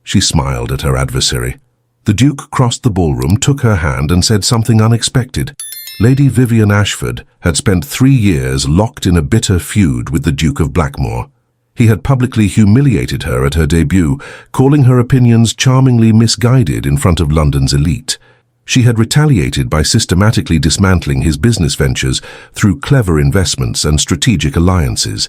She smiled at her adversary. The Duke crossed the ballroom, took her hand and said something unexpected. Lady Vivian Ashford had spent 3 years locked in a bitter feud with the Duke of Blackthorne. He had publicly humiliated her at her debut, calling her opinions charmingly misguided in front of London's elite. She had retaliated by systematically dismantling his business ventures through clever investments and strategic alliances.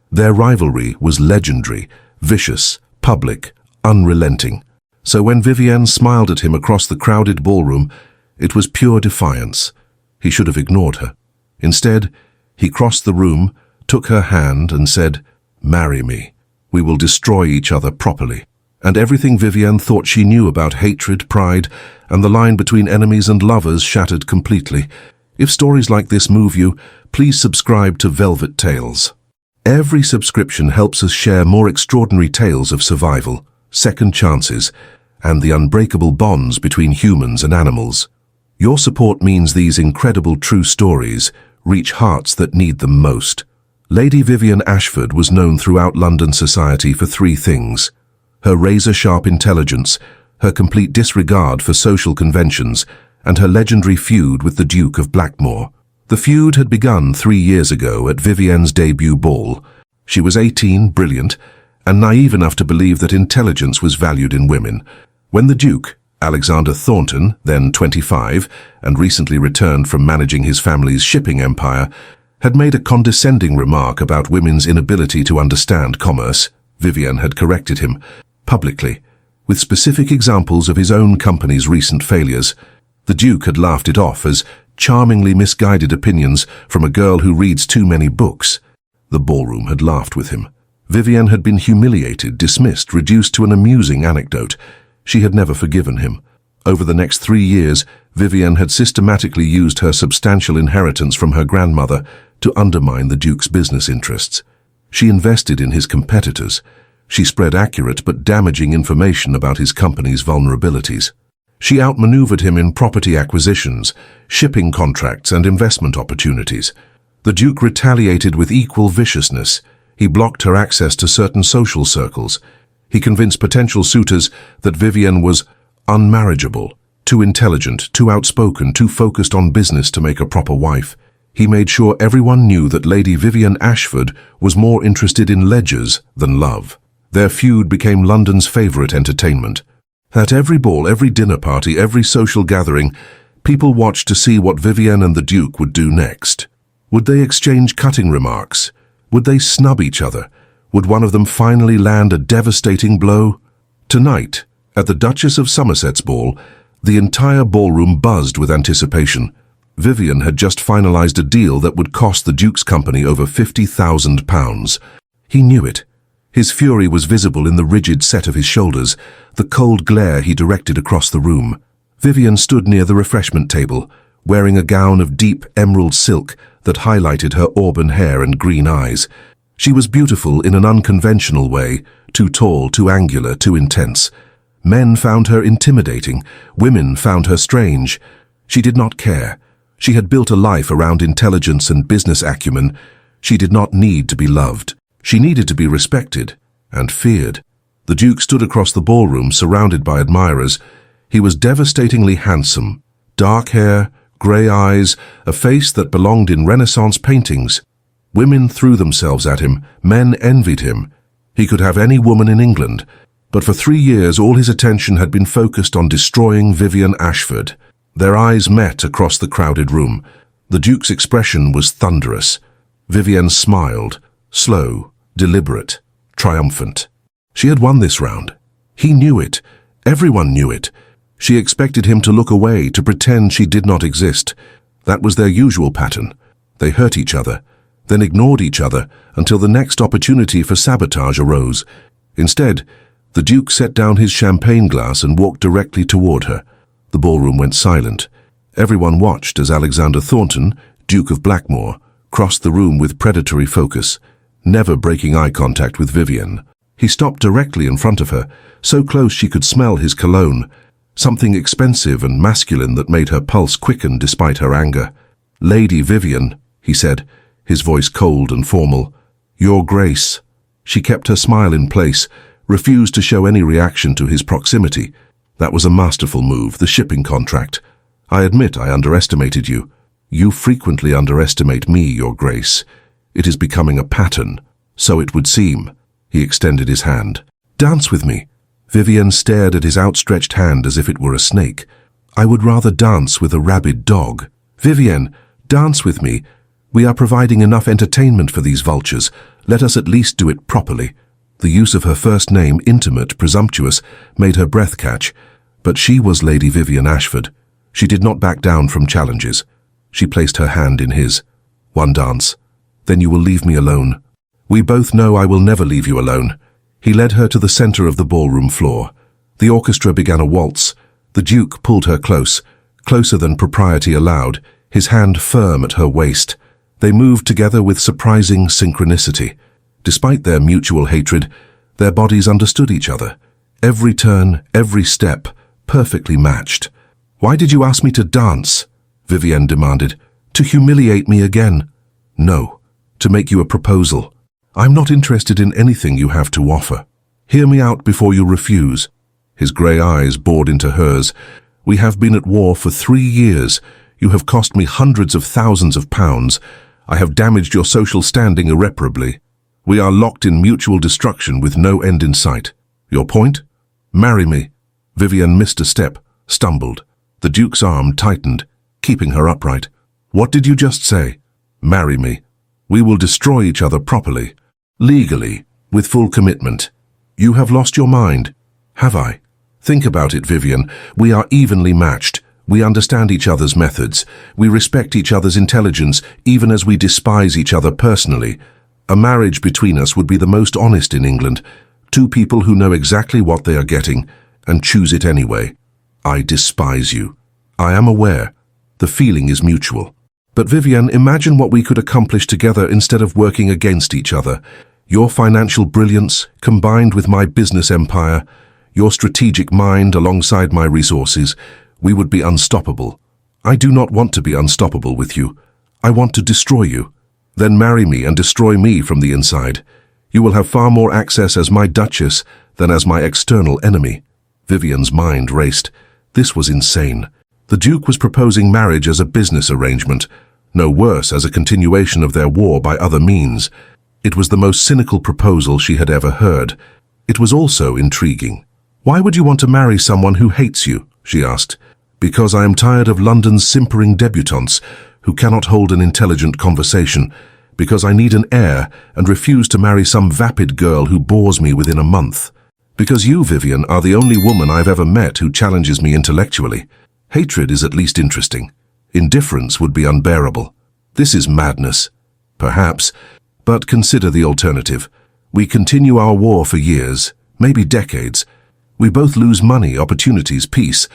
Their rivalry was legendary, vicious, public, unrelenting. So when Vivian smiled at him across the crowded ballroom, it was pure defiance. He should have ignored her. Instead, he crossed the room, took her hand and said, "Marry me. We will destroy each other properly." And everything Vivian thought she knew about hatred, pride, and the line between enemies and lovers shattered completely. If stories like this move you, please subscribe to Velvet Tales. Every subscription helps us share more extraordinary tales of survival, second chances, and the unbreakable bonds between humans and animals. Your support means these incredible true stories reach hearts that need them most. Lady Vivian Ashford was known throughout London society for 3 things: her razor-sharp intelligence, her complete disregard for social conventions, and her legendary feud with the Duke of Blackthorne. The feud had begun 3 years ago at Vivian's debut ball. She was 18, brilliant, and naive enough to believe that intelligence was valued in women. When the Duke, Alexander Thornton, then 25, and recently returned from managing his family's shipping empire, had made a condescending remark about women's inability to understand commerce, Vivian had corrected him, publicly, with specific examples of his own company's recent failures. The Duke had laughed it off as charmingly misguided opinions from a girl who reads too many books. The ballroom had laughed with him. Vivian had been humiliated, dismissed, reduced to an amusing anecdote. She had never forgiven him. Over the next 3 years, Vivian had systematically used her substantial inheritance from her grandmother to undermine the Duke's business interests. She invested in his competitors. She spread accurate but damaging information about his company's vulnerabilities. She outmaneuvered him in property acquisitions, shipping contracts, and investment opportunities. The Duke retaliated with equal viciousness. He blocked her access to certain social circles. He convinced potential suitors that Vivian was unmarriageable, too intelligent, too outspoken, too focused on business to make a proper wife. He made sure everyone knew that Lady Vivian Ashford was more interested in ledgers than love. Their feud became London's favourite entertainment. At every ball, every dinner party, every social gathering, people watched to see what Vivian and the Duke would do next. Would they exchange cutting remarks? Would they snub each other? Would one of them finally land a devastating blow? Tonight, at the Duchess of Somerset's ball, the entire ballroom buzzed with anticipation. Vivian had just finalized a deal that would cost the Duke's company over £50,000. He knew it. His fury was visible in the rigid set of his shoulders, the cold glare he directed across the room. Vivian stood near the refreshment table, wearing a gown of deep emerald silk that highlighted her auburn hair and green eyes. She was beautiful in an unconventional way, too tall, too angular, too intense. Men found her intimidating, women found her strange. She did not care. She had built a life around intelligence and business acumen. She did not need to be loved. She needed to be respected and feared. The Duke stood across the ballroom, surrounded by admirers. He was devastatingly handsome. Dark hair, grey eyes, a face that belonged in Renaissance paintings. Women threw themselves at him, men envied him. He could have any woman in England, but for 3 years all his attention had been focused on destroying Vivian Ashford. Their eyes met across the crowded room. The Duke's expression was thunderous. Vivian smiled, slow, deliberate, triumphant. She had won this round. He knew it. Everyone knew it. She expected him to look away, to pretend she did not exist. That was their usual pattern. They hurt each other, then ignored each other until the next opportunity for sabotage arose. Instead, the Duke set down his champagne glass and walked directly toward her. The ballroom went silent. Everyone watched as Alexander Thornton, Duke of Blackthorne, crossed the room with predatory focus, never breaking eye contact with Vivian. He stopped directly in front of her, so close she could smell his cologne, something expensive and masculine that made her pulse quicken despite her anger. "Lady Vivian," he said, his voice cold and formal. "Your Grace." She kept her smile in place, refused to show any reaction to his proximity. That was a masterful move, the shipping contract. I admit I underestimated you. You frequently underestimate me, Your Grace. It is becoming a pattern. So it would seem. He extended his hand. Dance with me. Vivian stared at his outstretched hand as if it were a snake. I would rather dance with a rabid dog. Vivian, dance with me. We are providing enough entertainment for these vultures. Let us at least do it properly. The use of her first name, intimate, presumptuous, made her breath catch. But she was Lady Vivian Ashford. She did not back down from challenges. She placed her hand in his. One dance. Then you will leave me alone. We both know I will never leave you alone. He led her to the center of the ballroom floor. The orchestra began a waltz. The Duke pulled her close, closer than propriety allowed, his hand firm at her waist. They moved together with surprising synchronicity. Despite their mutual hatred, their bodies understood each other. Every turn, every step, perfectly matched. Why did you ask me to dance? Vivienne demanded. To humiliate me again? No, to make you a proposal. I'm not interested in anything you have to offer. Hear me out before you refuse. His grey eyes bored into hers. We have been at war for 3 years. You have cost me hundreds of thousands of pounds. I have damaged your social standing irreparably. We are locked in mutual destruction with no end in sight. Your point? Marry me. Vivian missed a step, stumbled. The Duke's arm tightened, keeping her upright. What did you just say? Marry me. We will destroy each other properly. Legally, with full commitment. You have lost your mind. Have I? Think about it, Vivian. We are evenly matched. We understand each other's methods. We respect each other's intelligence, even as we despise each other personally. A marriage between us would be the most honest in England. 2 people who know exactly what they are getting and choose it anyway. I despise you. I am aware. The feeling is mutual. But Vivian, imagine what we could accomplish together instead of working against each other. Your financial brilliance, combined with my business empire, your strategic mind alongside my resources, we would be unstoppable. I do not want to be unstoppable with you. I want to destroy you. Then marry me and destroy me from the inside. You will have far more access as my Duchess than as my external enemy. Vivian's mind raced. This was insane. The Duke was proposing marriage as a business arrangement, no worse as a continuation of their war by other means. It was the most cynical proposal she had ever heard. It was also intriguing. Why would you want to marry someone who hates you? She asked. Because I am tired of London's simpering debutantes who cannot hold an intelligent conversation. Because I need an heir and refuse to marry some vapid girl who bores me within a month. Because you, Vivian, are the only woman I've ever met who challenges me intellectually. Hatred is at least interesting. Indifference would be unbearable. This is madness. Perhaps. But consider the alternative. We continue our war for years, maybe decades. We both lose money, opportunities, peace.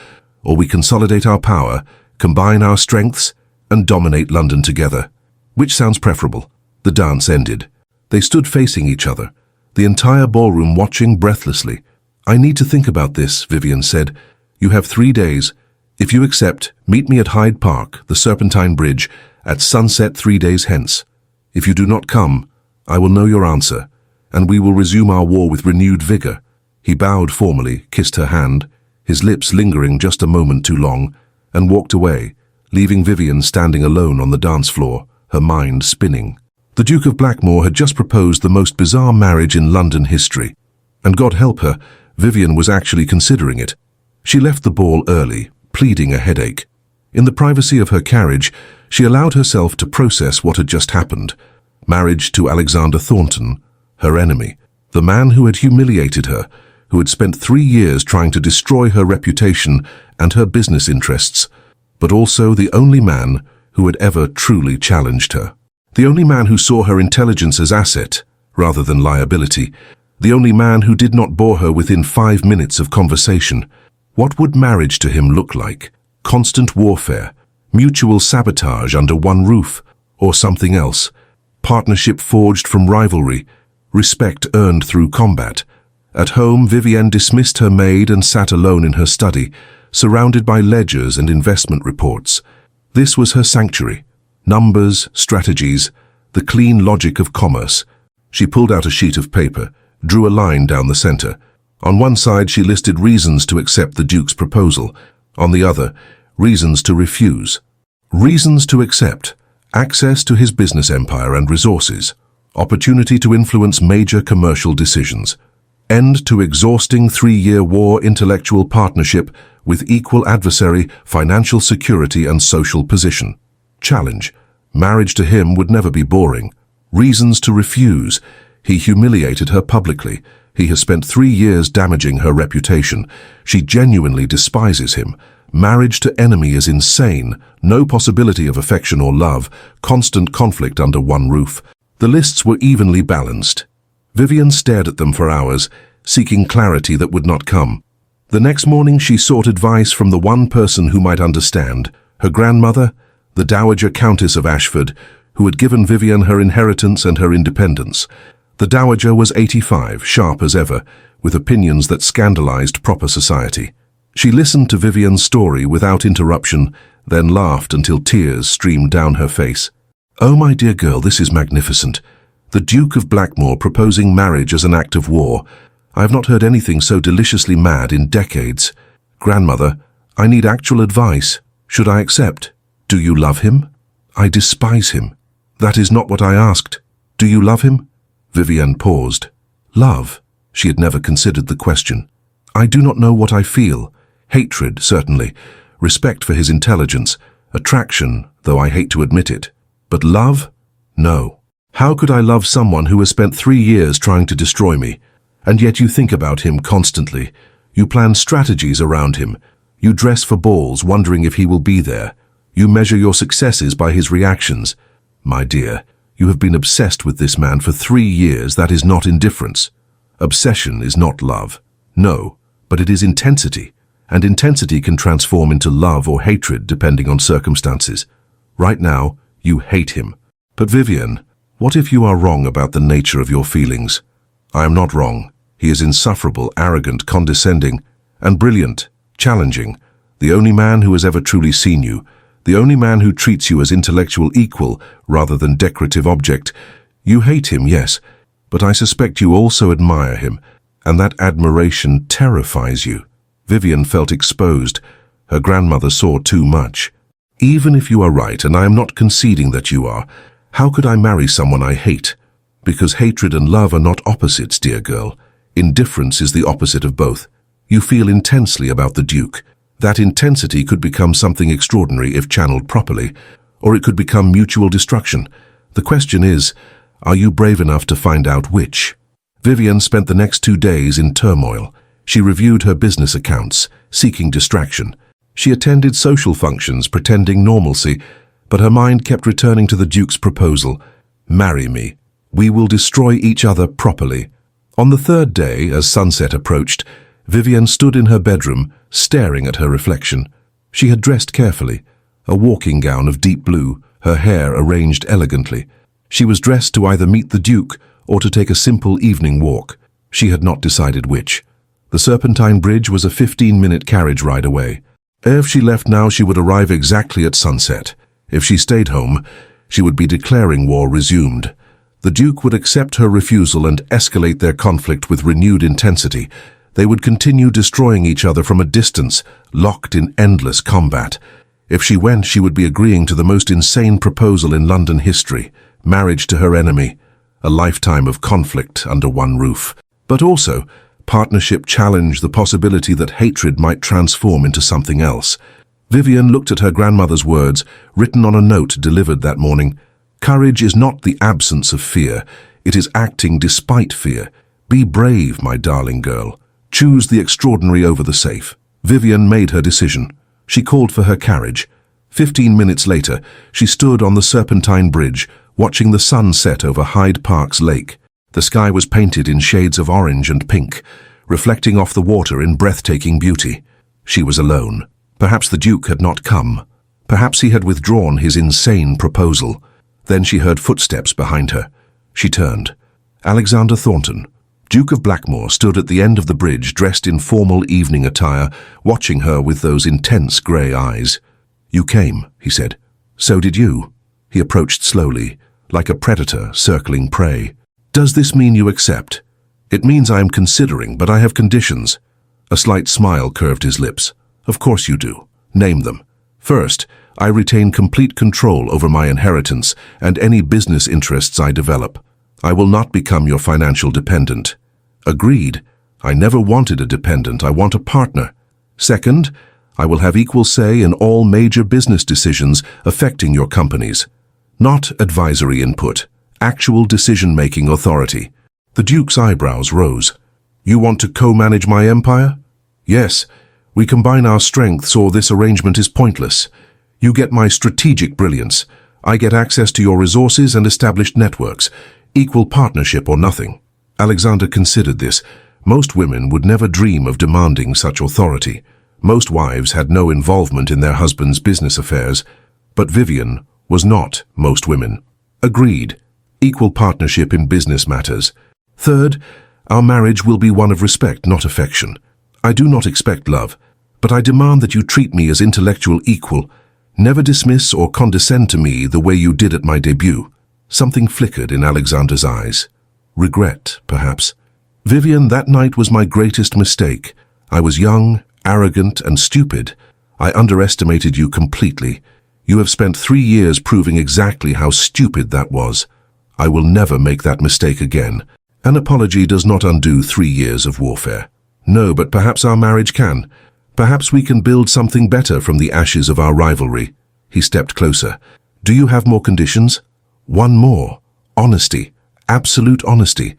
Or we consolidate our power, combine our strengths, and dominate London together. Which sounds preferable? The dance ended. They stood facing each other, the entire ballroom watching breathlessly. I need to think about this, Vivian said. You have 3 days. If you accept, meet me at Hyde Park, the Serpentine Bridge, at sunset 3 days hence. If you do not come, I will know your answer, and we will resume our war with renewed vigor. He bowed formally, kissed her hand, his lips lingering just a moment too long, and walked away, leaving Vivian standing alone on the dance floor, her mind spinning. The Duke of Blackthorne had just proposed the most bizarre marriage in London history, and God help her, Vivian was actually considering it. She left the ball early, pleading a headache. In the privacy of her carriage, she allowed herself to process what had just happened. Marriage to Alexander Thornton, her enemy, the man who had humiliated her, who had spent 3 years trying to destroy her reputation and her business interests, but also the only man who had ever truly challenged her. The only man who saw her intelligence as asset, rather than liability. The only man who did not bore her within 5 minutes of conversation. What would marriage to him look like? Constant warfare, mutual sabotage under one roof, or something else? Partnership forged from rivalry, respect earned through combat. At home, Vivienne dismissed her maid and sat alone in her study, surrounded by ledgers and investment reports. This was her sanctuary. Numbers, strategies, the clean logic of commerce. She pulled out a sheet of paper, drew a line down the center. On one side, she listed reasons to accept the Duke's proposal. On the other, reasons to refuse. Reasons to accept: access to his business empire and resources, opportunity to influence major commercial decisions, end to exhausting 3-year war, intellectual partnership with equal adversary, financial security and social position. Challenge: marriage to him would never be boring. Reasons to refuse: he humiliated her publicly. He has spent 3 years damaging her reputation. She genuinely despises him. Marriage to enemy is insane. No possibility of affection or love. Constant conflict under one roof. The lists were evenly balanced. Vivian stared at them for hours, seeking clarity that would not come. The next morning she sought advice from the one person who might understand, her grandmother, the Dowager Countess of Ashford, who had given Vivian her inheritance and her independence. The Dowager was 85, sharp as ever, with opinions that scandalized proper society. She listened to Vivian's story without interruption, then laughed until tears streamed down her face. "Oh, my dear girl, this is magnificent. The Duke of Blackthorne proposing marriage as an act of war. I have not heard anything so deliciously mad in decades. Grandmother, I need actual advice. Should I accept? Do you love him?" "I despise him." "That is not what I asked. Do you love him?" Vivian paused. Love? She had never considered the question. "I do not know what I feel. Hatred, certainly. Respect for his intelligence. Attraction, though I hate to admit it. But love? No. How could I love someone who has spent 3 years trying to destroy me? And yet you think about him constantly. You plan strategies around him. You dress for balls, wondering if he will be there. You measure your successes by his reactions. My dear, you have been obsessed with this man for 3 years. That is not indifference. Obsession is not love. No, but it is intensity. And intensity can transform into love or hatred depending on circumstances. Right now, you hate him. But Vivian, what if you are wrong about the nature of your feelings? I am not wrong. He is insufferable, arrogant, condescending, and brilliant, challenging. The only man who has ever truly seen you. The only man who treats you as intellectual equal rather than decorative object. You hate him, yes, but I suspect you also admire him, and that admiration terrifies you. Vivian felt exposed. Her grandmother saw too much. Even if you are right, and I am not conceding that you are, how could I marry someone I hate? Because hatred and love are not opposites, dear girl. Indifference is the opposite of both. You feel intensely about the Duke. That intensity could become something extraordinary if channeled properly, or it could become mutual destruction. The question is, are you brave enough to find out which? Vivian spent the next 2 days in turmoil. She reviewed her business accounts, seeking distraction. She attended social functions, pretending normalcy, but her mind kept returning to the Duke's proposal. Marry me. We will destroy each other properly. On the 3rd day, as sunset approached, Vivian stood in her bedroom, staring at her reflection. She had dressed carefully, a walking gown of deep blue, her hair arranged elegantly. She was dressed to either meet the Duke or to take a simple evening walk. She had not decided which. The Serpentine Bridge was a 15-minute carriage ride away. If she left now, she would arrive exactly at sunset. If she stayed home, she would be declaring war resumed. The Duke would accept her refusal and escalate their conflict with renewed intensity. They would continue destroying each other from a distance, locked in endless combat. If she went, she would be agreeing to the most insane proposal in London history, marriage to her enemy, a lifetime of conflict under one roof. But also, partnership challenged the possibility that hatred might transform into something else. Vivian looked at her grandmother's words, written on a note delivered that morning. Courage is not the absence of fear. It is acting despite fear. Be brave, my darling girl. Choose the extraordinary over the safe. Vivian made her decision. She called for her carriage. 15 minutes later, she stood on the Serpentine Bridge, watching the sun set over Hyde Park's lake. The sky was painted in shades of orange and pink, reflecting off the water in breathtaking beauty. She was alone. Perhaps the Duke had not come. Perhaps he had withdrawn his insane proposal. Then she heard footsteps behind her. She turned. Alexander Thornton, Duke of Blackthorne, stood at the end of the bridge, dressed in formal evening attire, watching her with those intense grey eyes. "You came," he said. "So did you." He approached slowly, like a predator circling prey. "Does this mean you accept?" It means I am considering, but I have conditions. A slight smile curved his lips. Of course you do. Name them. First, I retain complete control over my inheritance and any business interests I develop. I will not become your financial dependent. Agreed. I never wanted a dependent. I want a partner. Second, I will have equal say in all major business decisions affecting your companies. Not advisory input, actual decision-making authority. The Duke's eyebrows rose. You want to co-manage my empire? Yes. We combine our strengths or this arrangement is pointless. You get my strategic brilliance. I get access to your resources and established networks. Equal partnership or nothing. Alexander considered this. Most women would never dream of demanding such authority. Most wives had no involvement in their husbands' business affairs. But Vivian was not most women. Agreed. Equal partnership in business matters. Third, our marriage will be one of respect, not affection. I do not expect love, but I demand that you treat me as intellectual equal. Never dismiss or condescend to me the way you did at my debut. Something flickered in Alexander's eyes. Regret, perhaps. Vivian, that night was my greatest mistake. I was young, arrogant, and stupid. I underestimated you completely. You have spent 3 years proving exactly how stupid that was. I will never make that mistake again. An apology does not undo 3 years of warfare. No, but perhaps our marriage can. Perhaps we can build something better from the ashes of our rivalry. He stepped closer. Do you have more conditions? One more. Honesty. Absolute honesty.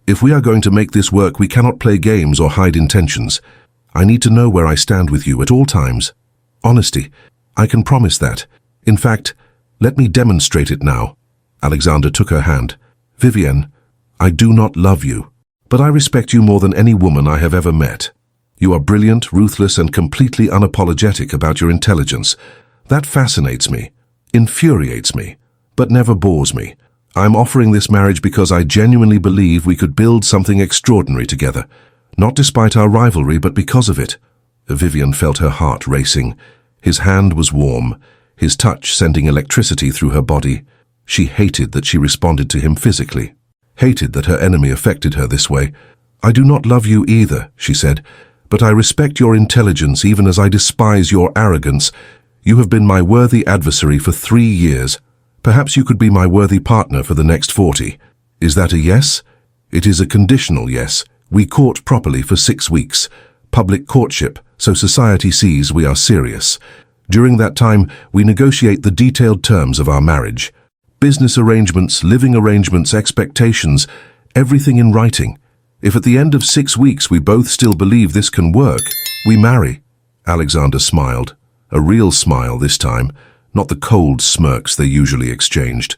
If we are going to make this work, we cannot play games or hide intentions. I need to know where I stand with you at all times. Honesty. I can promise that. In fact, let me demonstrate it now. Alexander took her hand. Vivian, I do not love you, but I respect you more than any woman I have ever met. You are brilliant, ruthless, and completely unapologetic about your intelligence. That fascinates me, infuriates me, but never bores me. I'm offering this marriage because I genuinely believe we could build something extraordinary together, not despite our rivalry, but because of it. Vivian felt her heart racing. His hand was warm, his touch sending electricity through her body. She hated that she responded to him physically, hated that her enemy affected her this way. I do not love you either, she said, but I respect your intelligence even as I despise your arrogance. You have been my worthy adversary for 3 years. Perhaps you could be my worthy partner for the next 40. Is that a yes? It is a conditional yes. We court properly for 6 weeks. Public courtship, so society sees we are serious. During that time, we negotiate the detailed terms of our marriage. Business arrangements, living arrangements, expectations, everything in writing. If at the end of 6 weeks we both still believe this can work, we marry. Alexander smiled. A real smile this time, not the cold smirks they usually exchanged.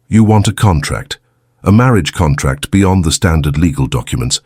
You want a contract. A marriage contract beyond the standard legal documents.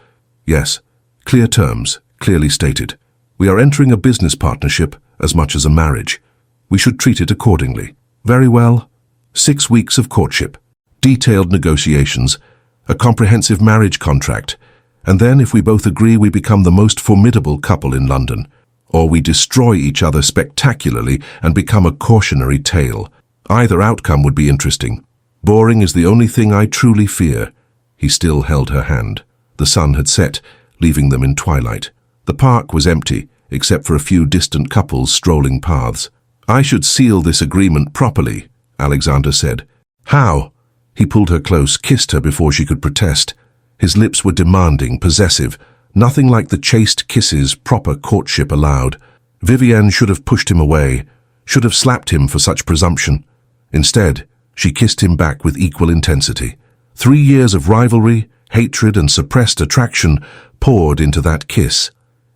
Yes, clear terms, clearly stated. We are entering a business partnership as much as a marriage. We should treat it accordingly. Very well. 6 weeks of courtship, detailed negotiations, a comprehensive marriage contract, and then if we both agree we become the most formidable couple in London, or we destroy each other spectacularly and become a cautionary tale. Either outcome would be interesting. Boring is the only thing I truly fear. He still held her hand. The sun had set, leaving them in twilight. The park was empty, except for a few distant couples strolling paths. I should seal this agreement properly, Alexander said. How? He pulled her close, kissed her before she could protest. His lips were demanding, possessive, nothing like the chaste kisses proper courtship allowed. Vivian should have pushed him away, should have slapped him for such presumption. Instead, she kissed him back with equal intensity. 3 years of rivalry, hatred, and suppressed attraction poured into that kiss.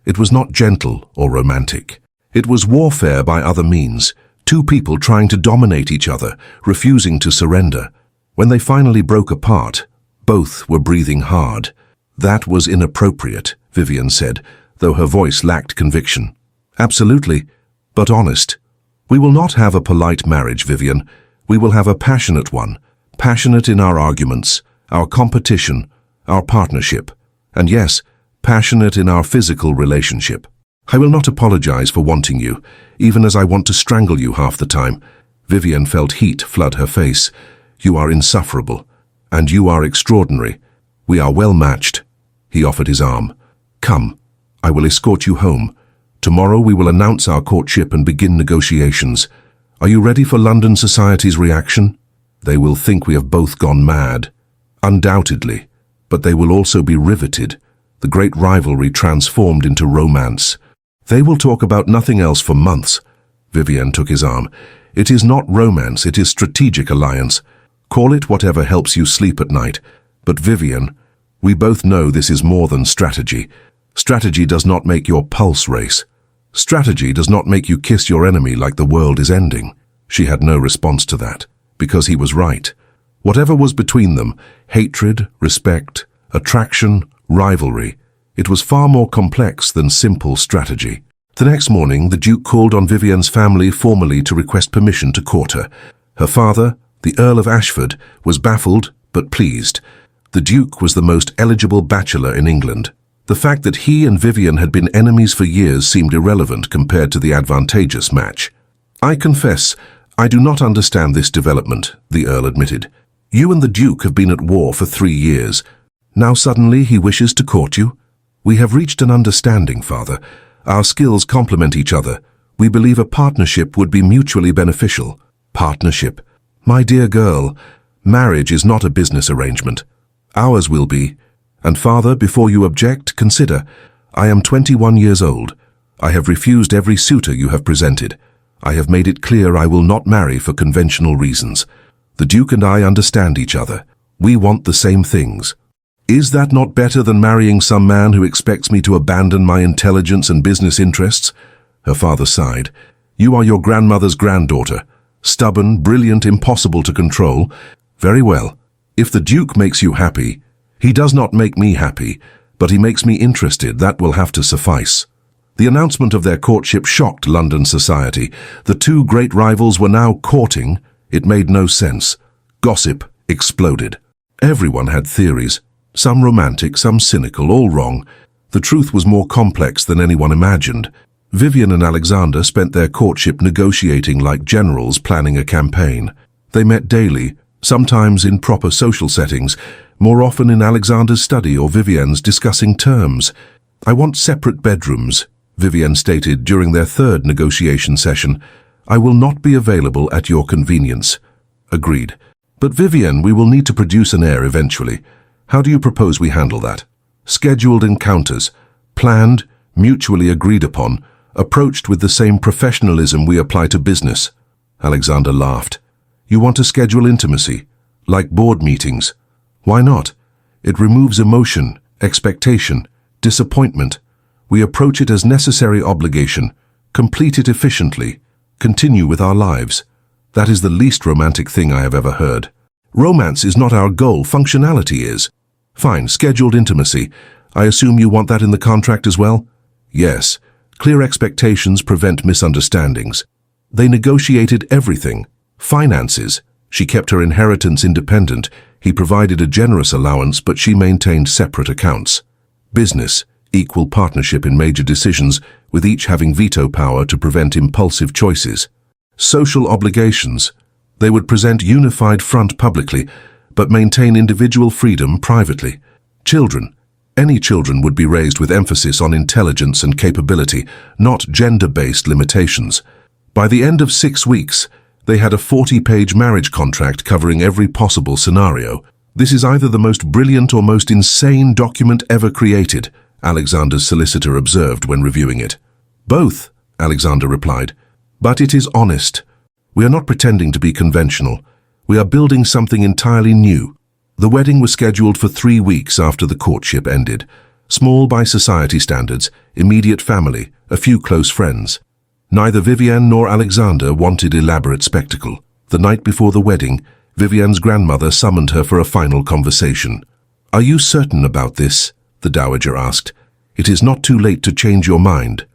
It was not gentle or romantic. It was warfare by other means. 2 people trying to dominate each other, refusing to surrender. When they finally broke apart, both were breathing hard. That was inappropriate, Vivian said, though her voice lacked conviction. Absolutely, but honest. We will not have a polite marriage, Vivian. We will have a passionate one. Passionate in our arguments, our competition, our partnership. And yes, passionate in our physical relationship. I will not apologize for wanting you, even as I want to strangle you half the time. Vivian felt heat flood her face. You are insufferable, and you are extraordinary. We are well matched. He offered his arm. "Come, I will escort you home. Tomorrow we will announce our courtship and begin negotiations. Are you ready for London society's reaction? They will think we have both gone mad. Undoubtedly, but they will also be riveted. The great rivalry transformed into romance. They will talk about nothing else for months." Vivienne took his arm. "It is not romance, it is strategic alliance. Call it whatever helps you sleep at night. But Vivienne, we both know this is more than strategy. Strategy does not make your pulse race. Strategy does not make you kiss your enemy like the world is ending." She had no response to that, because he was right. Whatever was between them, hatred, respect, attraction, rivalry, it was far more complex than simple strategy. The next morning, the Duke called on Vivienne's family formally to request permission to court her. Her father, the Earl of Ashford, was baffled but pleased. The Duke was the most eligible bachelor in England. The fact that he and Vivienne had been enemies for years seemed irrelevant compared to the advantageous match. "I confess, I do not understand this development," the Earl admitted. "You and the Duke have been at war for 3 years. Now suddenly he wishes to court you? We have reached an understanding, Father. Our skills complement each other. We believe a partnership would be mutually beneficial." "Partnership? My dear girl, marriage is not a business arrangement. Ours will be. And Father, before you object, consider, I am 21 years old. I have refused every suitor you have presented. I have made it clear I will not marry for conventional reasons. The Duke and I understand each other. We want the same things. Is that not better than marrying some man who expects me to abandon my intelligence and business interests?" Her father sighed. "You are your grandmother's granddaughter. Stubborn, brilliant, impossible to control. Very well. If the Duke makes you happy, he does not make me happy, but he makes me interested. That will have to suffice." The announcement of their courtship shocked London society. The two great rivals were now courting. It made no sense. Gossip exploded. Everyone had theories. Some romantic, some cynical, all wrong. The truth was more complex than anyone imagined. Vivienne and Alexander spent their courtship negotiating like generals planning a campaign. They met daily, sometimes in proper social settings, more often in Alexander's study or Vivienne's discussing terms. "I want separate bedrooms," Vivienne stated during their third negotiation session. "I will not be available at your convenience." Agreed. "But Vivienne, we will need to produce an heir eventually. How do you propose we handle that?" "Scheduled encounters, planned, mutually agreed upon, approached with the same professionalism we apply to business." Alexander laughed. "You want to schedule intimacy, like board meetings? Why not? It removes emotion, expectation, disappointment. We approach it as necessary obligation, complete it efficiently, continue with our lives. That is the least romantic thing I have ever heard. Romance is not our goal, functionality is." "Fine, scheduled intimacy. I assume you want that in the contract as well?" "Yes. Clear expectations prevent misunderstandings." They negotiated everything. Finances. She kept her inheritance independent. He provided a generous allowance, but she maintained separate accounts. Business. Equal partnership in major decisions, with each having veto power to prevent impulsive choices. Social obligations. They would present unified front publicly, but maintain individual freedom privately. Children. Any children would be raised with emphasis on intelligence and capability, not gender-based limitations. By the end of 6 weeks, they had a 40-page marriage contract covering every possible scenario. "This is either the most brilliant or most insane document ever created," Alexander's solicitor observed when reviewing it. "Both," Alexander replied. "But it is honest. We are not pretending to be conventional. We are building something entirely new." The wedding was scheduled for 3 weeks after the courtship ended. Small by society standards, immediate family, a few close friends. Neither Vivienne nor Alexander wanted elaborate spectacle. The night before the wedding, Vivienne's grandmother summoned her for a final conversation. "Are you certain about this?" the dowager asked. "It is not too late to change your mind."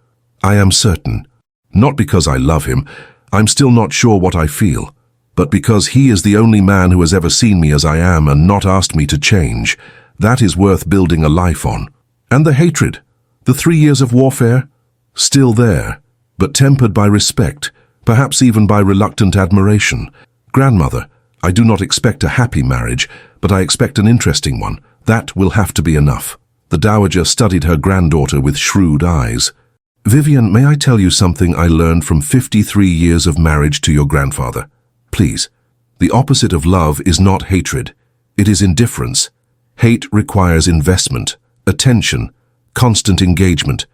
"I am certain. Not because I love him. I'm still not sure what I feel. But because he is the only man who has ever seen me as I am and not asked me to change. That is worth building a life on." "And the hatred? The 3 years of warfare?" "Still there, but tempered by respect, perhaps even by reluctant admiration. Grandmother, I do not expect a happy marriage, but I expect an interesting one. That will have to be enough." The dowager studied her granddaughter with shrewd eyes. "Vivian, may I tell you something I learned from 53 years of marriage to your grandfather? Please. The opposite of love is not hatred. It is indifference. Hate requires investment, attention, constant engagement.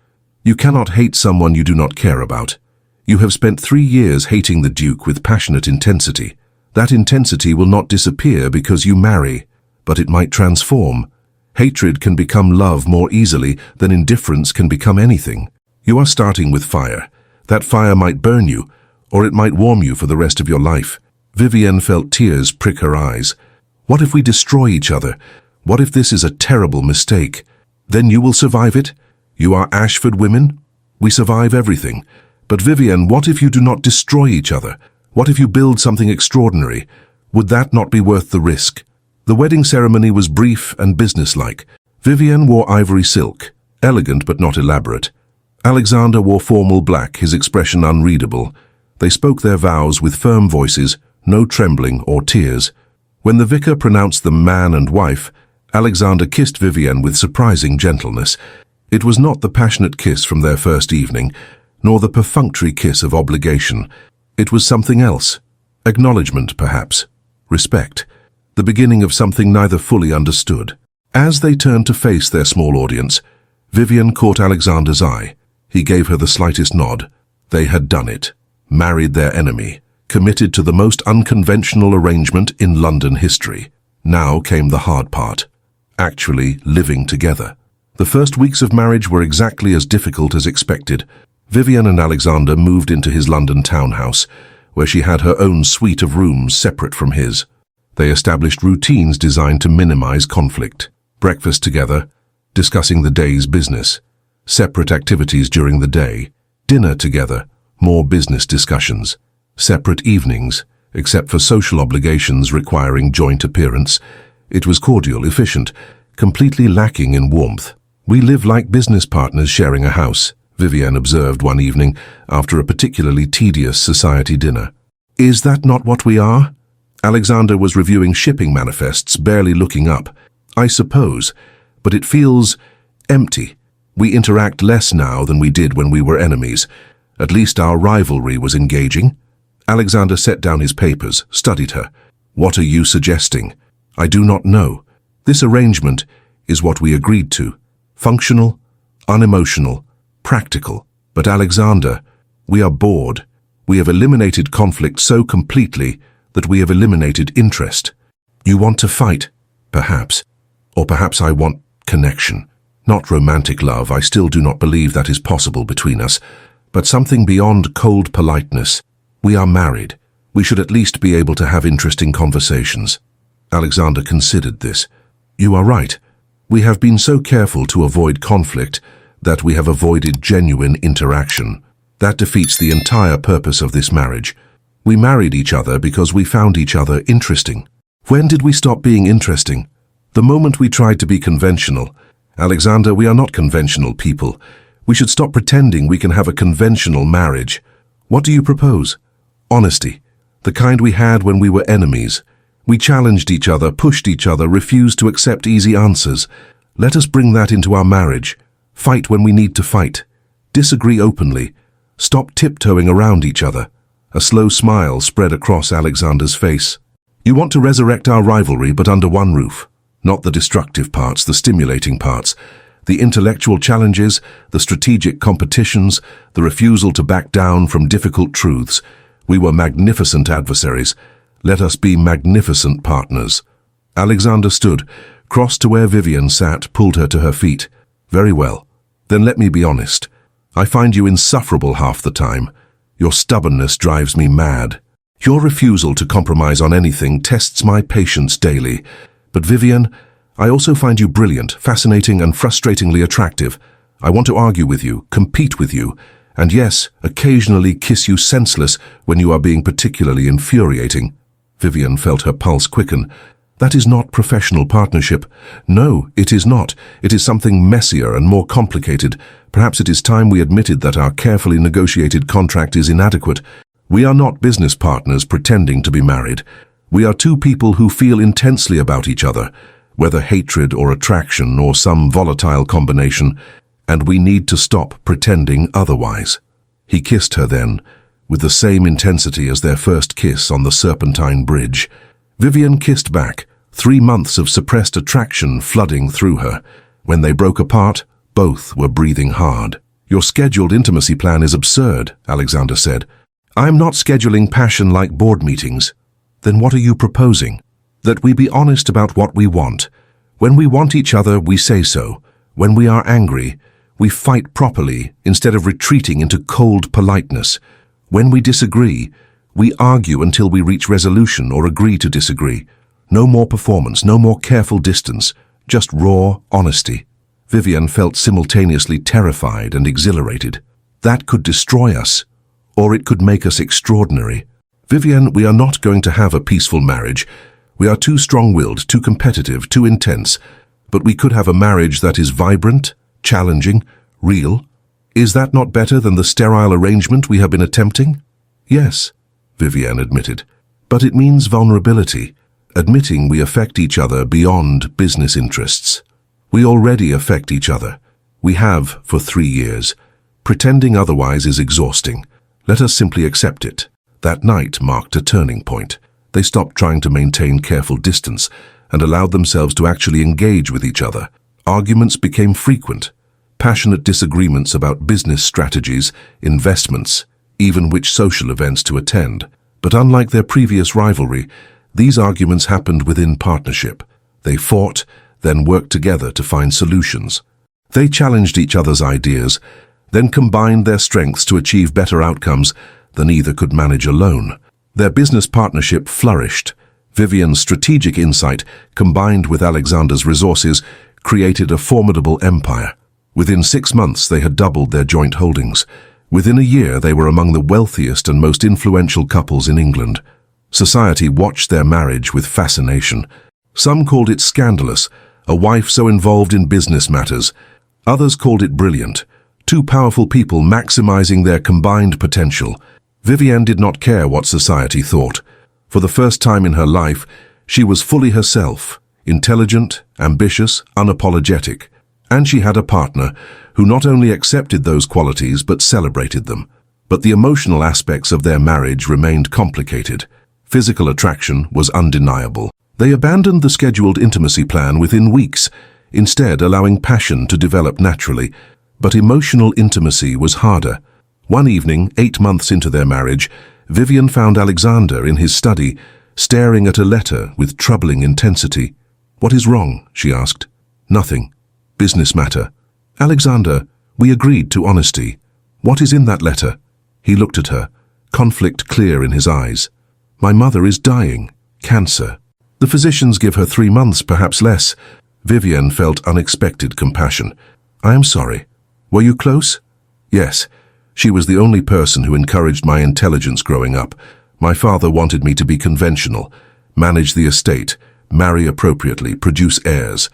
You cannot hate someone you do not care about. You have spent 3 years hating the Duke with passionate intensity. That intensity will not disappear because you marry, but it might transform. Hatred can become love more easily than indifference can become anything. You are starting with fire. That fire might burn you, or it might warm you for the rest of your life." Vivian felt tears prick her eyes. "What if we destroy each other? What if this is a terrible mistake? Then you will survive it? You are Ashford women? We survive everything. But Vivian, what if you do not destroy each other? What if you build something extraordinary? Would that not be worth the risk?" The wedding ceremony was brief and businesslike. Vivian wore ivory silk, elegant but not elaborate. Alexander wore formal black, his expression unreadable. They spoke their vows with firm voices, no trembling or tears. When the vicar pronounced them man and wife, Alexander kissed Vivian with surprising gentleness. It was not the passionate kiss from their first evening, nor the perfunctory kiss of obligation. It was something else. Acknowledgement, perhaps. Respect. The beginning of something neither fully understood. As they turned to face their small audience, Vivian caught Alexander's eye. He gave her the slightest nod. They had done it. Married their enemy. Committed to the most unconventional arrangement in London history. Now came the hard part. Actually living together. The first weeks of marriage were exactly as difficult as expected. Vivian and Alexander moved into his London townhouse, where she had her own suite of rooms separate from his. They established routines designed to minimize conflict. Breakfast together, discussing the day's business. Separate activities during the day. Dinner together, more business discussions. Separate evenings, except for social obligations requiring joint appearance. It was cordial, efficient, completely lacking in warmth. "We live like business partners sharing a house," Vivian observed one evening after a particularly tedious society dinner. "Is that not what we are?" Alexander was reviewing shipping manifests, barely looking up. "I suppose, but it feels empty. We interact less now than we did when we were enemies. At least our rivalry was engaging." Alexander set down his papers, studied her. "What are you suggesting?" "I do not know. This arrangement is what we agreed to. Functional, unemotional, practical. But Alexander, we are bored. We have eliminated conflict so completely that we have eliminated interest. You want to fight, perhaps. Or perhaps I want connection. Not romantic love, I still do not believe that is possible between us. But something beyond cold politeness. We are married. We should at least be able to have interesting conversations." Alexander considered this. "You are right. We have been so careful to avoid conflict that we have avoided genuine interaction. That defeats the entire purpose of this marriage. We married each other because we found each other interesting. When did we stop being interesting? The moment we tried to be conventional. Alexander, we are not conventional people. We should stop pretending we can have a conventional marriage. What do you propose? Honesty. The kind we had when we were enemies. We challenged each other, pushed each other, refused to accept easy answers. Let us bring that into our marriage. Fight when we need to fight. Disagree openly. Stop tiptoeing around each other." A slow smile spread across Alexander's face. "You want to resurrect our rivalry, but under one roof. Not the destructive parts, the stimulating parts. The intellectual challenges, the strategic competitions, the refusal to back down from difficult truths. We were magnificent adversaries. Let us be magnificent partners." Alexander stood, crossed to where Vivian sat, pulled her to her feet. "Very well. Then let me be honest. I find you insufferable half the time. Your stubbornness drives me mad. Your refusal to compromise on anything tests my patience daily. But Vivian, I also find you brilliant, fascinating, and frustratingly attractive. I want to argue with you, compete with you, and yes, occasionally kiss you senseless when you are being particularly infuriating." Vivian felt her pulse quicken. "That is not professional partnership. No, it is not. It is something messier and more complicated. Perhaps it is time we admitted that our carefully negotiated contract is inadequate. We are not business partners pretending to be married. We are two people who feel intensely about each other. whether hatred or attraction or some volatile combination, and we need to stop pretending otherwise. He kissed her then, with the same intensity as their first kiss on the Serpentine Bridge. Vivian kissed back, 3 months of suppressed attraction flooding through her. When they broke apart, both were breathing hard. "Your scheduled intimacy plan is absurd," Alexander said. "I'm not scheduling passion like board meetings." "Then what are you proposing?" "That we be honest about what we want. When we want each other, we say so. When we are angry, we fight properly instead of retreating into cold politeness. When we disagree, we argue until we reach resolution or agree to disagree. No more performance, no more careful distance, just raw honesty." Vivian felt simultaneously terrified and exhilarated. That could destroy us, or it could make us extraordinary. "Vivian, we are not going to have a peaceful marriage. We are too strong-willed, too competitive, too intense. But we could have a marriage that is vibrant, challenging, real. Is that not better than the sterile arrangement we have been attempting?" "Yes," Vivian admitted. "But it means vulnerability, admitting we affect each other beyond business interests. We already affect each other. We have for 3 years. Pretending otherwise is exhausting. Let us simply accept it." That night marked a turning point. They stopped trying to maintain careful distance and allowed themselves to actually engage with each other. Arguments became frequent, passionate disagreements about business strategies, investments, even which social events to attend. But unlike their previous rivalry, these arguments happened within partnership. They fought, then worked together to find solutions. They challenged each other's ideas, then combined their strengths to achieve better outcomes than either could manage alone. Their business partnership flourished. Vivian's strategic insight, combined with Alexander's resources, created a formidable empire. Within 6 months, they had doubled their joint holdings. Within a year, they were among the wealthiest and most influential couples in England. Society watched their marriage with fascination. Some called it scandalous, a wife so involved in business matters. Others called it brilliant, two powerful people maximizing their combined potential. Vivian did not care what society thought. For the first time in her life, she was fully herself, intelligent, ambitious, unapologetic. And she had a partner who not only accepted those qualities but celebrated them. But the emotional aspects of their marriage remained complicated. Physical attraction was undeniable. They abandoned the scheduled intimacy plan within weeks, instead allowing passion to develop naturally. But emotional intimacy was harder. One evening, 8 months into their marriage, Vivian found Alexander in his study, staring at a letter with troubling intensity. "What is wrong?" she asked. "Nothing. Business matter." "Alexander, we agreed to honesty. What is in that letter?" He looked at her, conflict clear in his eyes. "My mother is dying. Cancer. The physicians give her 3 months, perhaps less." Vivian felt unexpected compassion. "I am sorry. Were you close?" "Yes. She was the only person who encouraged my intelligence growing up. My father wanted me to be conventional, manage the estate, marry appropriately, produce heirs.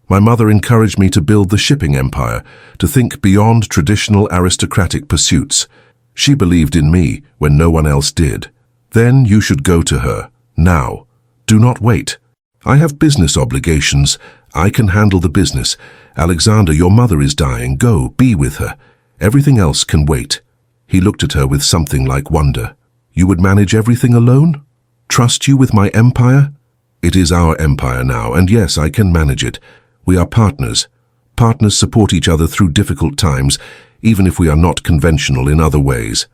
My mother encouraged me to build the shipping empire, to think beyond traditional aristocratic pursuits. She believed in me when no one else did. Then you should go to her, now. Do not wait. I have business obligations. I can handle the business. Alexander, your mother is dying. Go, be with her. Everything else can wait." He looked at her with something like wonder. "You would manage everything alone? Trust you with my empire?" "It is our empire now, and yes, I can manage it. We are partners. Partners support each other through difficult times, even if we are not conventional in other ways."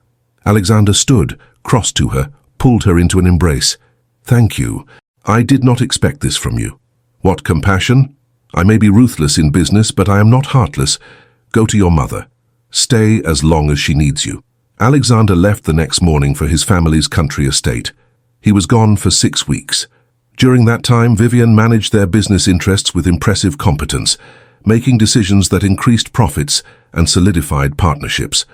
Alexander stood, crossed to her, pulled her into an embrace. "Thank you. I did not expect this from you." "What compassion? I may be ruthless in business, but I am not heartless. Go to your mother. Stay as long as she needs you." Alexander left the next morning for his family's country estate. He was gone for 6 weeks. During that time, Vivian managed their business interests with impressive competence, making decisions that increased profits and solidified partnerships.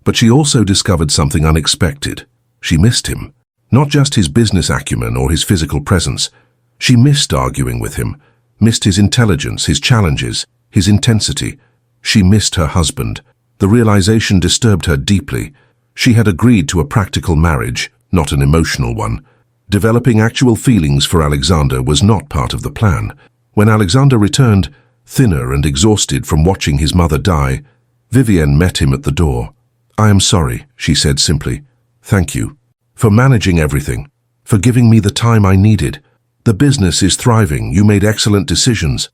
But she also discovered something unexpected. She missed him. Not just his business acumen or his physical presence. She missed arguing with him, missed his intelligence, his challenges, his intensity. She missed her husband. The realization disturbed her deeply. She had agreed to a practical marriage, not an emotional one. Developing actual feelings for Alexander was not part of the plan. When Alexander returned, thinner and exhausted from watching his mother die, Vivienne met him at the door. "I am sorry," she said simply. "Thank you for managing everything, for giving me the time I needed. The business is thriving. You made excellent decisions.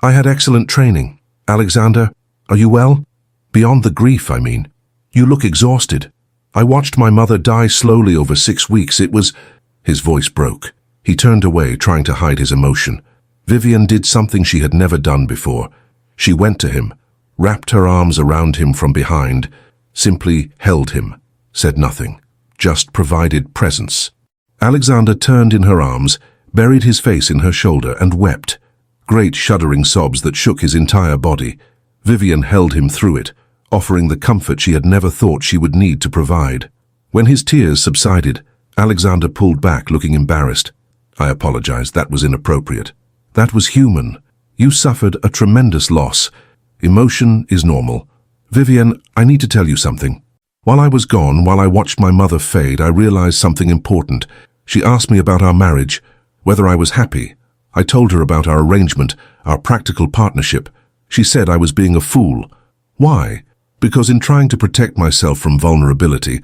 I had excellent training. Alexander, are you well? Beyond the grief, I mean. You look exhausted. I watched my mother die slowly over 6 weeks. It was—" His voice broke. He turned away, trying to hide his emotion. Vivienne did something she had never done before. She went to him, wrapped her arms around him from behind, simply held him, said nothing, just provided presence. Alexander turned in her arms, buried his face in her shoulder, and wept. Great shuddering sobs that shook his entire body. Vivienne held him through it, offering the comfort she had never thought she would need to provide. When his tears subsided, Alexander pulled back, looking embarrassed. "I apologize, that was inappropriate. That was human. You suffered a tremendous loss. Emotion is normal. Vivienne, I need to tell you something. While I was gone, while I watched my mother fade, I realized something important. She asked me about our marriage, whether I was happy. I told her about our arrangement, our practical partnership. She said I was being a fool. Why? Because in trying to protect myself from vulnerability,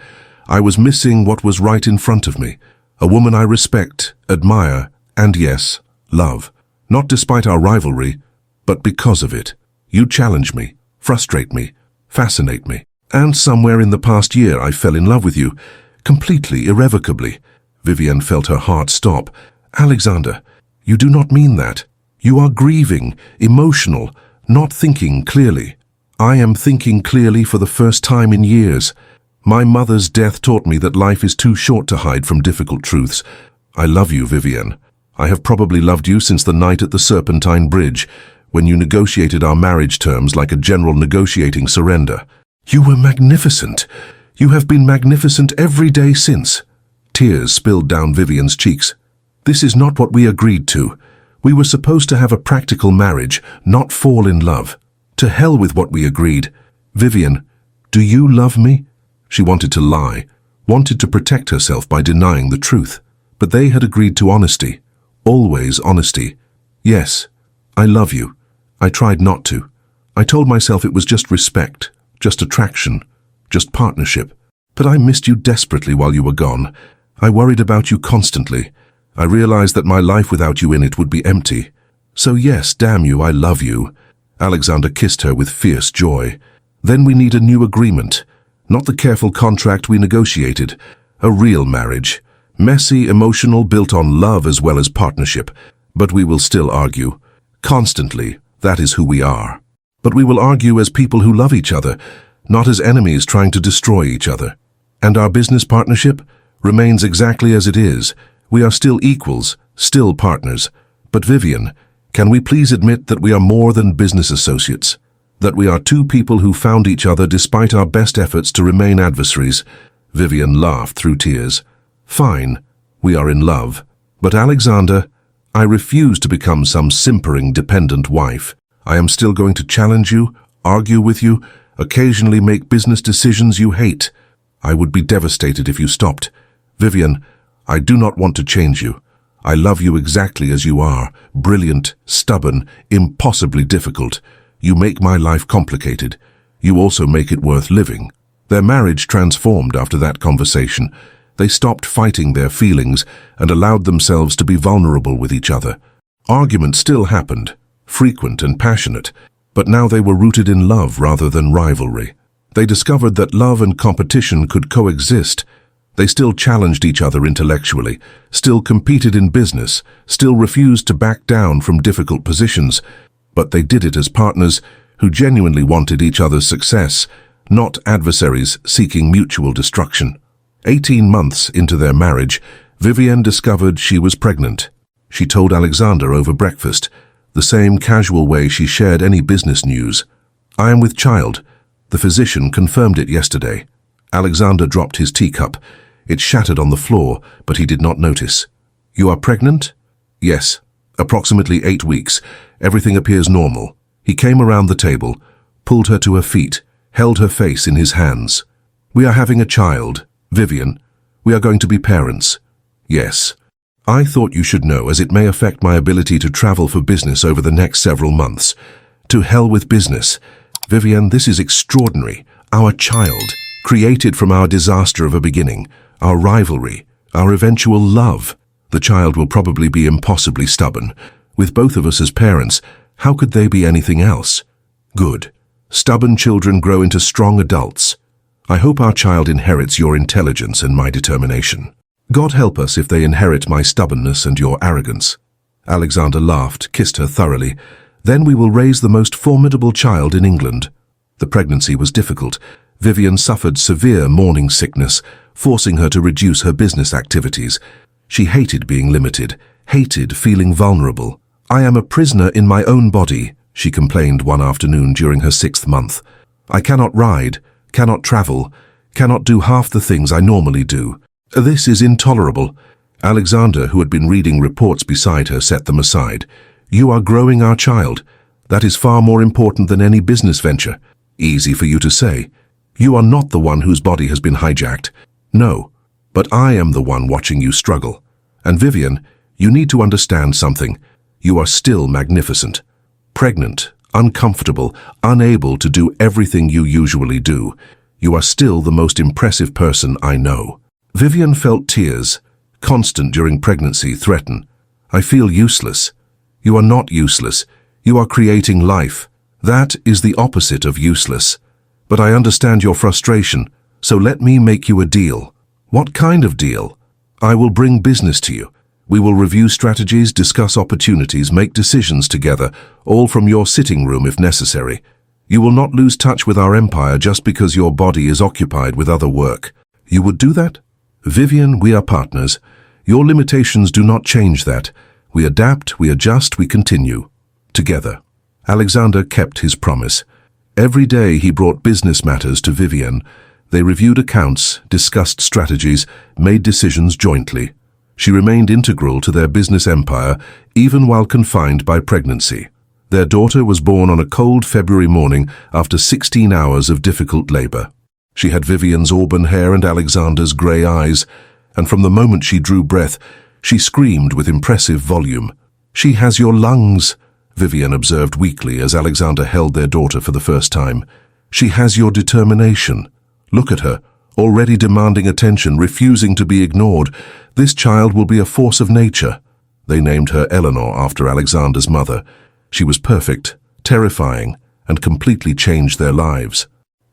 I was missing what was right in front of me. A woman I respect, admire, and yes, love. Not despite our rivalry, but because of it. You challenge me, frustrate me, fascinate me. And somewhere in the past year I fell in love with you, completely, irrevocably." Vivienne felt her heart stop. "Alexander, you do not mean that. You are grieving, emotional, not thinking clearly. I am thinking clearly for the first time in years. My mother's death taught me that life is too short to hide from difficult truths. I love you, Vivienne. I have probably loved you since the night at the Serpentine Bridge, when you negotiated our marriage terms like a general negotiating surrender. You were magnificent. You have been magnificent every day since." Tears spilled down Vivienne's cheeks. "This is not what we agreed to. We were supposed to have a practical marriage, not fall in love. To hell with what we agreed. Vivienne, do you love me?" She wanted to lie, wanted to protect herself by denying the truth. But they had agreed to honesty. Always honesty. "Yes, I love you. I tried not to. I told myself it was just respect, just attraction, just partnership. But I missed you desperately while you were gone. I worried about you constantly. I realized that my life without you in it would be empty. So yes, damn you, I love you." Alexander kissed her with fierce joy. "Then we need a new agreement. Not the careful contract we negotiated. A real marriage. Messy, emotional, built on love as well as partnership. But we will still argue. Constantly. That is who we are. But we will argue as people who love each other, not as enemies trying to destroy each other. And our business partnership remains exactly as it is. We are still equals, still partners. But Vivienne, can we please admit that we are more than business associates? That we are two people who found each other despite our best efforts to remain adversaries?" Vivienne laughed through tears. "Fine, we are in love. But Alexander, I refuse to become some simpering dependent wife. I am still going to challenge you, argue with you, occasionally make business decisions you hate. I would be devastated if you stopped. Vivienne, I do not want to change you. I love you exactly as you are, brilliant, stubborn, impossibly difficult. You make my life complicated. You also make it worth living." Their marriage transformed after that conversation. They stopped fighting their feelings and allowed themselves to be vulnerable with each other. Arguments still happened, frequent and passionate, but now they were rooted in love rather than rivalry. They discovered that love and competition could coexist. They still challenged each other intellectually, still competed in business, still refused to back down from difficult positions, but they did it as partners who genuinely wanted each other's success, not adversaries seeking mutual destruction. 18 months into their marriage, Vivienne discovered she was pregnant. She told Alexander over breakfast, the same casual way she shared any business news. "I am with child. The physician confirmed it yesterday." Alexander dropped his teacup. It shattered on the floor, but he did not notice. "You are pregnant?" "Yes. Approximately 8 weeks. Everything appears normal." He came around the table, pulled her to her feet, held her face in his hands. "We are having a child. Vivienne, we are going to be parents." "Yes." I thought you should know, as it may affect my ability to travel for business over the next several months. To hell with business. Vivian, this is extraordinary. Our child, created from our disaster of a beginning, our rivalry, our eventual love. The child will probably be impossibly stubborn. With both of us as parents, how could they be anything else? Good. Stubborn children grow into strong adults. I hope our child inherits your intelligence and my determination. God help us if they inherit my stubbornness and your arrogance. Alexander laughed, kissed her thoroughly. Then we will raise the most formidable child in England. The pregnancy was difficult. Vivian suffered severe morning sickness, forcing her to reduce her business activities. She hated being limited, hated feeling vulnerable. I am a prisoner in my own body, she complained one afternoon during her 6th month. I cannot ride, cannot travel, cannot do half the things I normally do. This is intolerable. Alexander, who had been reading reports beside her, set them aside. You are growing our child. That is far more important than any business venture. Easy for you to say. You are not the one whose body has been hijacked. No, but I am the one watching you struggle. And Vivian, you need to understand something. You are still magnificent. Pregnant, uncomfortable, unable to do everything you usually do. You are still the most impressive person I know. Vivian felt tears, constant during pregnancy, threaten. I feel useless. You are not useless. You are creating life. That is the opposite of useless. But I understand your frustration, so let me make you a deal. What kind of deal? I will bring business to you. We will review strategies, discuss opportunities, make decisions together, all from your sitting room if necessary. You will not lose touch with our empire just because your body is occupied with other work. You would do that? Vivian, we are partners. Your limitations do not change that. We adapt, we adjust, we continue. Together. Alexander kept his promise. Every day he brought business matters to Vivian. They reviewed accounts, discussed strategies, made decisions jointly. She remained integral to their business empire, even while confined by pregnancy. Their daughter was born on a cold February morning after 16 hours of difficult labor. She had Vivian's auburn hair and Alexander's grey eyes, and from the moment she drew breath, she screamed with impressive volume. She has your lungs, Vivian observed weakly as Alexander held their daughter for the first time. She has your determination. Look at her, already demanding attention, refusing to be ignored. This child will be a force of nature. They named her Eleanor after Alexander's mother. She was perfect, terrifying, and completely changed their lives.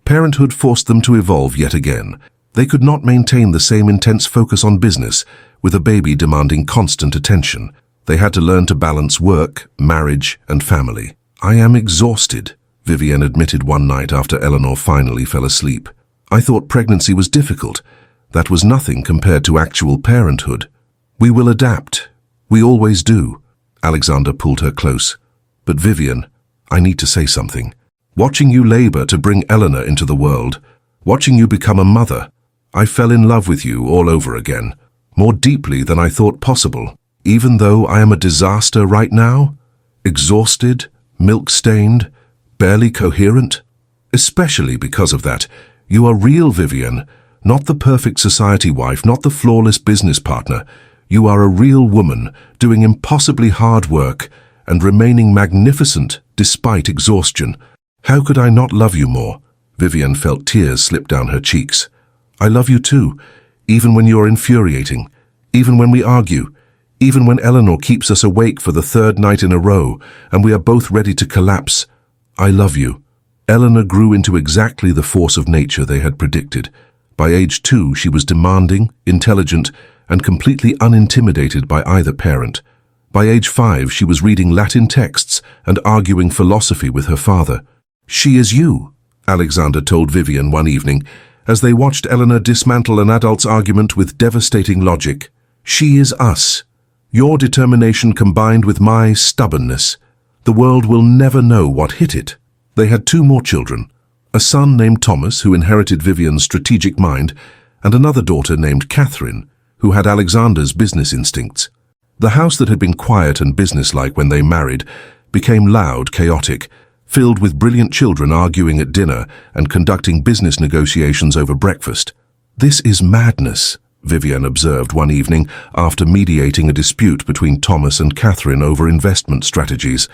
Parenthood forced them to evolve yet again. They could not maintain the same intense focus on business, with a baby demanding constant attention. They had to learn to balance work, marriage, and family. I am exhausted, Vivian admitted one night after Eleanor finally fell asleep. I thought pregnancy was difficult. That was nothing compared to actual parenthood. We will adapt. We always do. Alexander pulled her close. But Vivian, I need to say something. Watching you labor to bring Eleanor into the world, watching you become a mother, I fell in love with you all over again, more deeply than I thought possible. Even though I am a disaster right now, exhausted, milk-stained, barely coherent, especially because of that, you are real, Vivian, not the perfect society wife, not the flawless business partner. You are a real woman, doing impossibly hard work and remaining magnificent despite exhaustion. How could I not love you more? Vivian felt tears slip down her cheeks. I love you too, even when you are infuriating, even when we argue, even when Eleanor keeps us awake for the 3rd night in a row and we are both ready to collapse. I love you. Eleanor grew into exactly the force of nature they had predicted. By age 2, she was demanding, intelligent, and completely unintimidated by either parent. By age 5, she was reading Latin texts and arguing philosophy with her father. She is you, Alexander told Vivian one evening, as they watched Eleanor dismantle an adult's argument with devastating logic. She is us. Your determination combined with my stubbornness. The world will never know what hit it. They had 2 more children, a son named Thomas, who inherited Vivian's strategic mind, and another daughter named Catherine, who had Alexander's business instincts. The house that had been quiet and businesslike when they married became loud, chaotic, filled with brilliant children arguing at dinner and conducting business negotiations over breakfast. This is madness, Vivian observed one evening after mediating a dispute between Thomas and Catherine over investment strategies.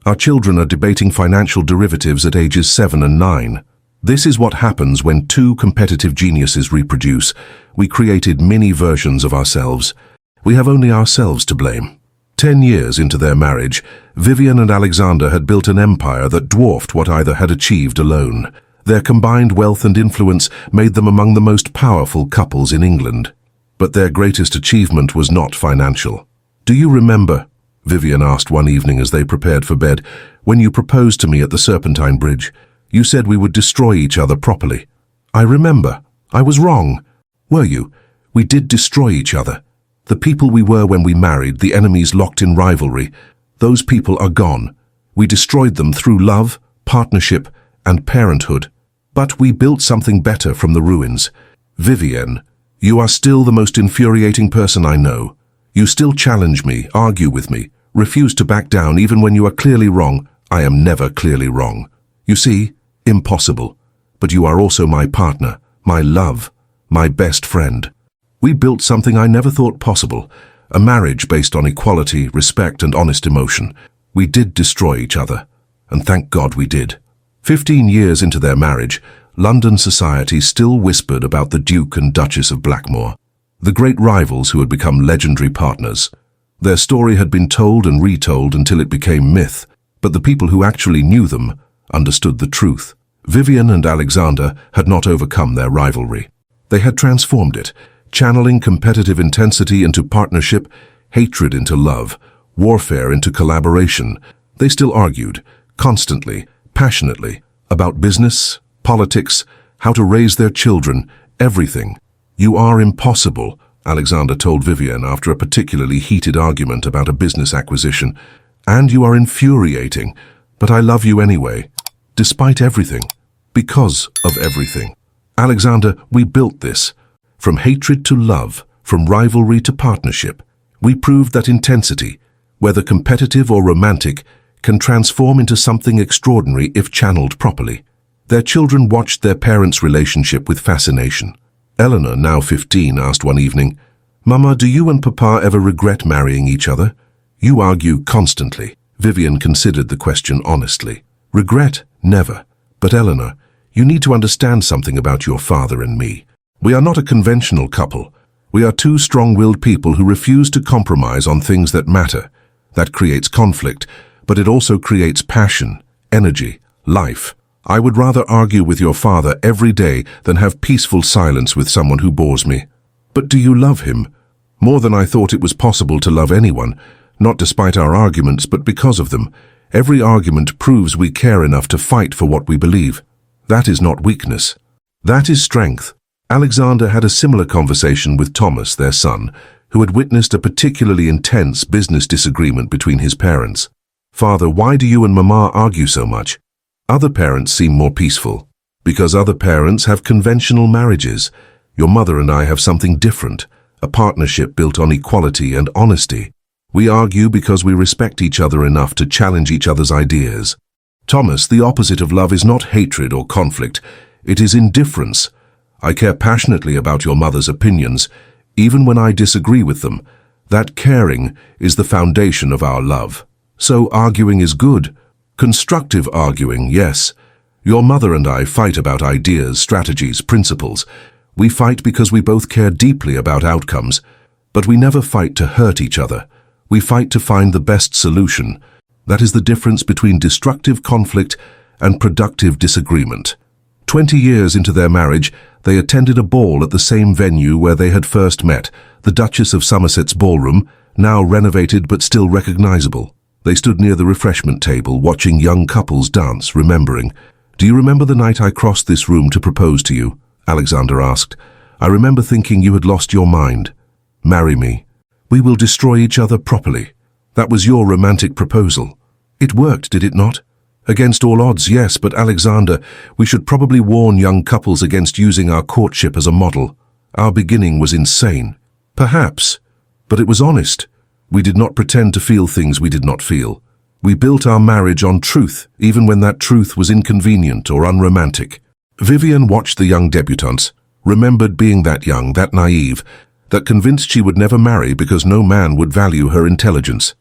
Our children are debating financial derivatives at ages 7 and 9. This is what happens when two competitive geniuses reproduce. We created mini versions of ourselves. We have only ourselves to blame. 10 years into their marriage, Vivian and Alexander had built an empire that dwarfed what either had achieved alone. Their combined wealth and influence made them among the most powerful couples in England. But their greatest achievement was not financial. "Do you remember," Vivian asked one evening as they prepared for bed, "when you proposed to me at the Serpentine Bridge? You said we would destroy each other properly." "I remember. I was wrong." "Were you? We did destroy each other. The people we were when we married, the enemies locked in rivalry, those people are gone. We destroyed them through love, partnership, and parenthood. But we built something better from the ruins. Vivian, you are still the most infuriating person I know. You still challenge me, argue with me, refuse to back down even when you are clearly wrong. I am never clearly wrong. You see, impossible. But you are also my partner, my love, my best friend. We built something I never thought possible, a marriage based on equality, respect, and honest emotion. We did destroy each other, and thank God we did." 15 years into their marriage, London society still whispered about the Duke and Duchess of Blackthorne, the great rivals who had become legendary partners. Their story had been told and retold until it became myth, but the people who actually knew them understood the truth. Vivian and Alexander had not overcome their rivalry. They had transformed it, channeling competitive intensity into partnership, hatred into love, warfare into collaboration. They still argued, constantly, passionately, about business, politics, how to raise their children, everything. "You are impossible," Alexander told Vivian after a particularly heated argument about a business acquisition. "And you are infuriating, but I love you anyway, despite everything, because of everything." "Alexander, we built this. From hatred to love, from rivalry to partnership. We proved that intensity, whether competitive or romantic, can transform into something extraordinary if channeled properly." Their children watched their parents' relationship with fascination. Eleanor, now 15, asked one evening, "Mama, do you and Papa ever regret marrying each other? You argue constantly." Vivian considered the question honestly. "Regret? Never. But Eleanor, you need to understand something about your father and me. We are not a conventional couple. We are two strong-willed people who refuse to compromise on things that matter. That creates conflict, but it also creates passion, energy, life. I would rather argue with your father every day than have peaceful silence with someone who bores me." "But do you love him?" "More than I thought it was possible to love anyone, not despite our arguments, but because of them. Every argument proves we care enough to fight for what we believe. That is not weakness. That is strength." Alexander had a similar conversation with Thomas, their son, who had witnessed a particularly intense business disagreement between his parents. "Father, why do you and Mama argue so much? Other parents seem more peaceful." "Because other parents have conventional marriages. Your mother and I have something different, a partnership built on equality and honesty. We argue because we respect each other enough to challenge each other's ideas." "Thomas, the opposite of love is not hatred or conflict. It is indifference. I care passionately about your mother's opinions, even when I disagree with them. That caring is the foundation of our love. So arguing is good. Constructive arguing, yes. Your mother and I fight about ideas, strategies, principles. We fight because we both care deeply about outcomes, but we never fight to hurt each other. We fight to find the best solution. That is the difference between destructive conflict and productive disagreement." 20 years into their marriage, they attended a ball at the same venue where they had first met, the Duchess of Somerset's ballroom, now renovated but still recognizable. They stood near the refreshment table, watching young couples dance, remembering. "Do you remember the night I crossed this room to propose to you?" Alexander asked. "I remember thinking you had lost your mind. Marry me. We will destroy each other properly. That was your romantic proposal. It worked, did it not?" "Against all odds, yes, but Alexander, we should probably warn young couples against using our courtship as a model. Our beginning was insane." "Perhaps, but it was honest. We did not pretend to feel things we did not feel. We built our marriage on truth, even when that truth was inconvenient or unromantic." Vivian watched the young debutantes, remembered being that young, that naive, that convinced she would never marry because no man would value her intelligence.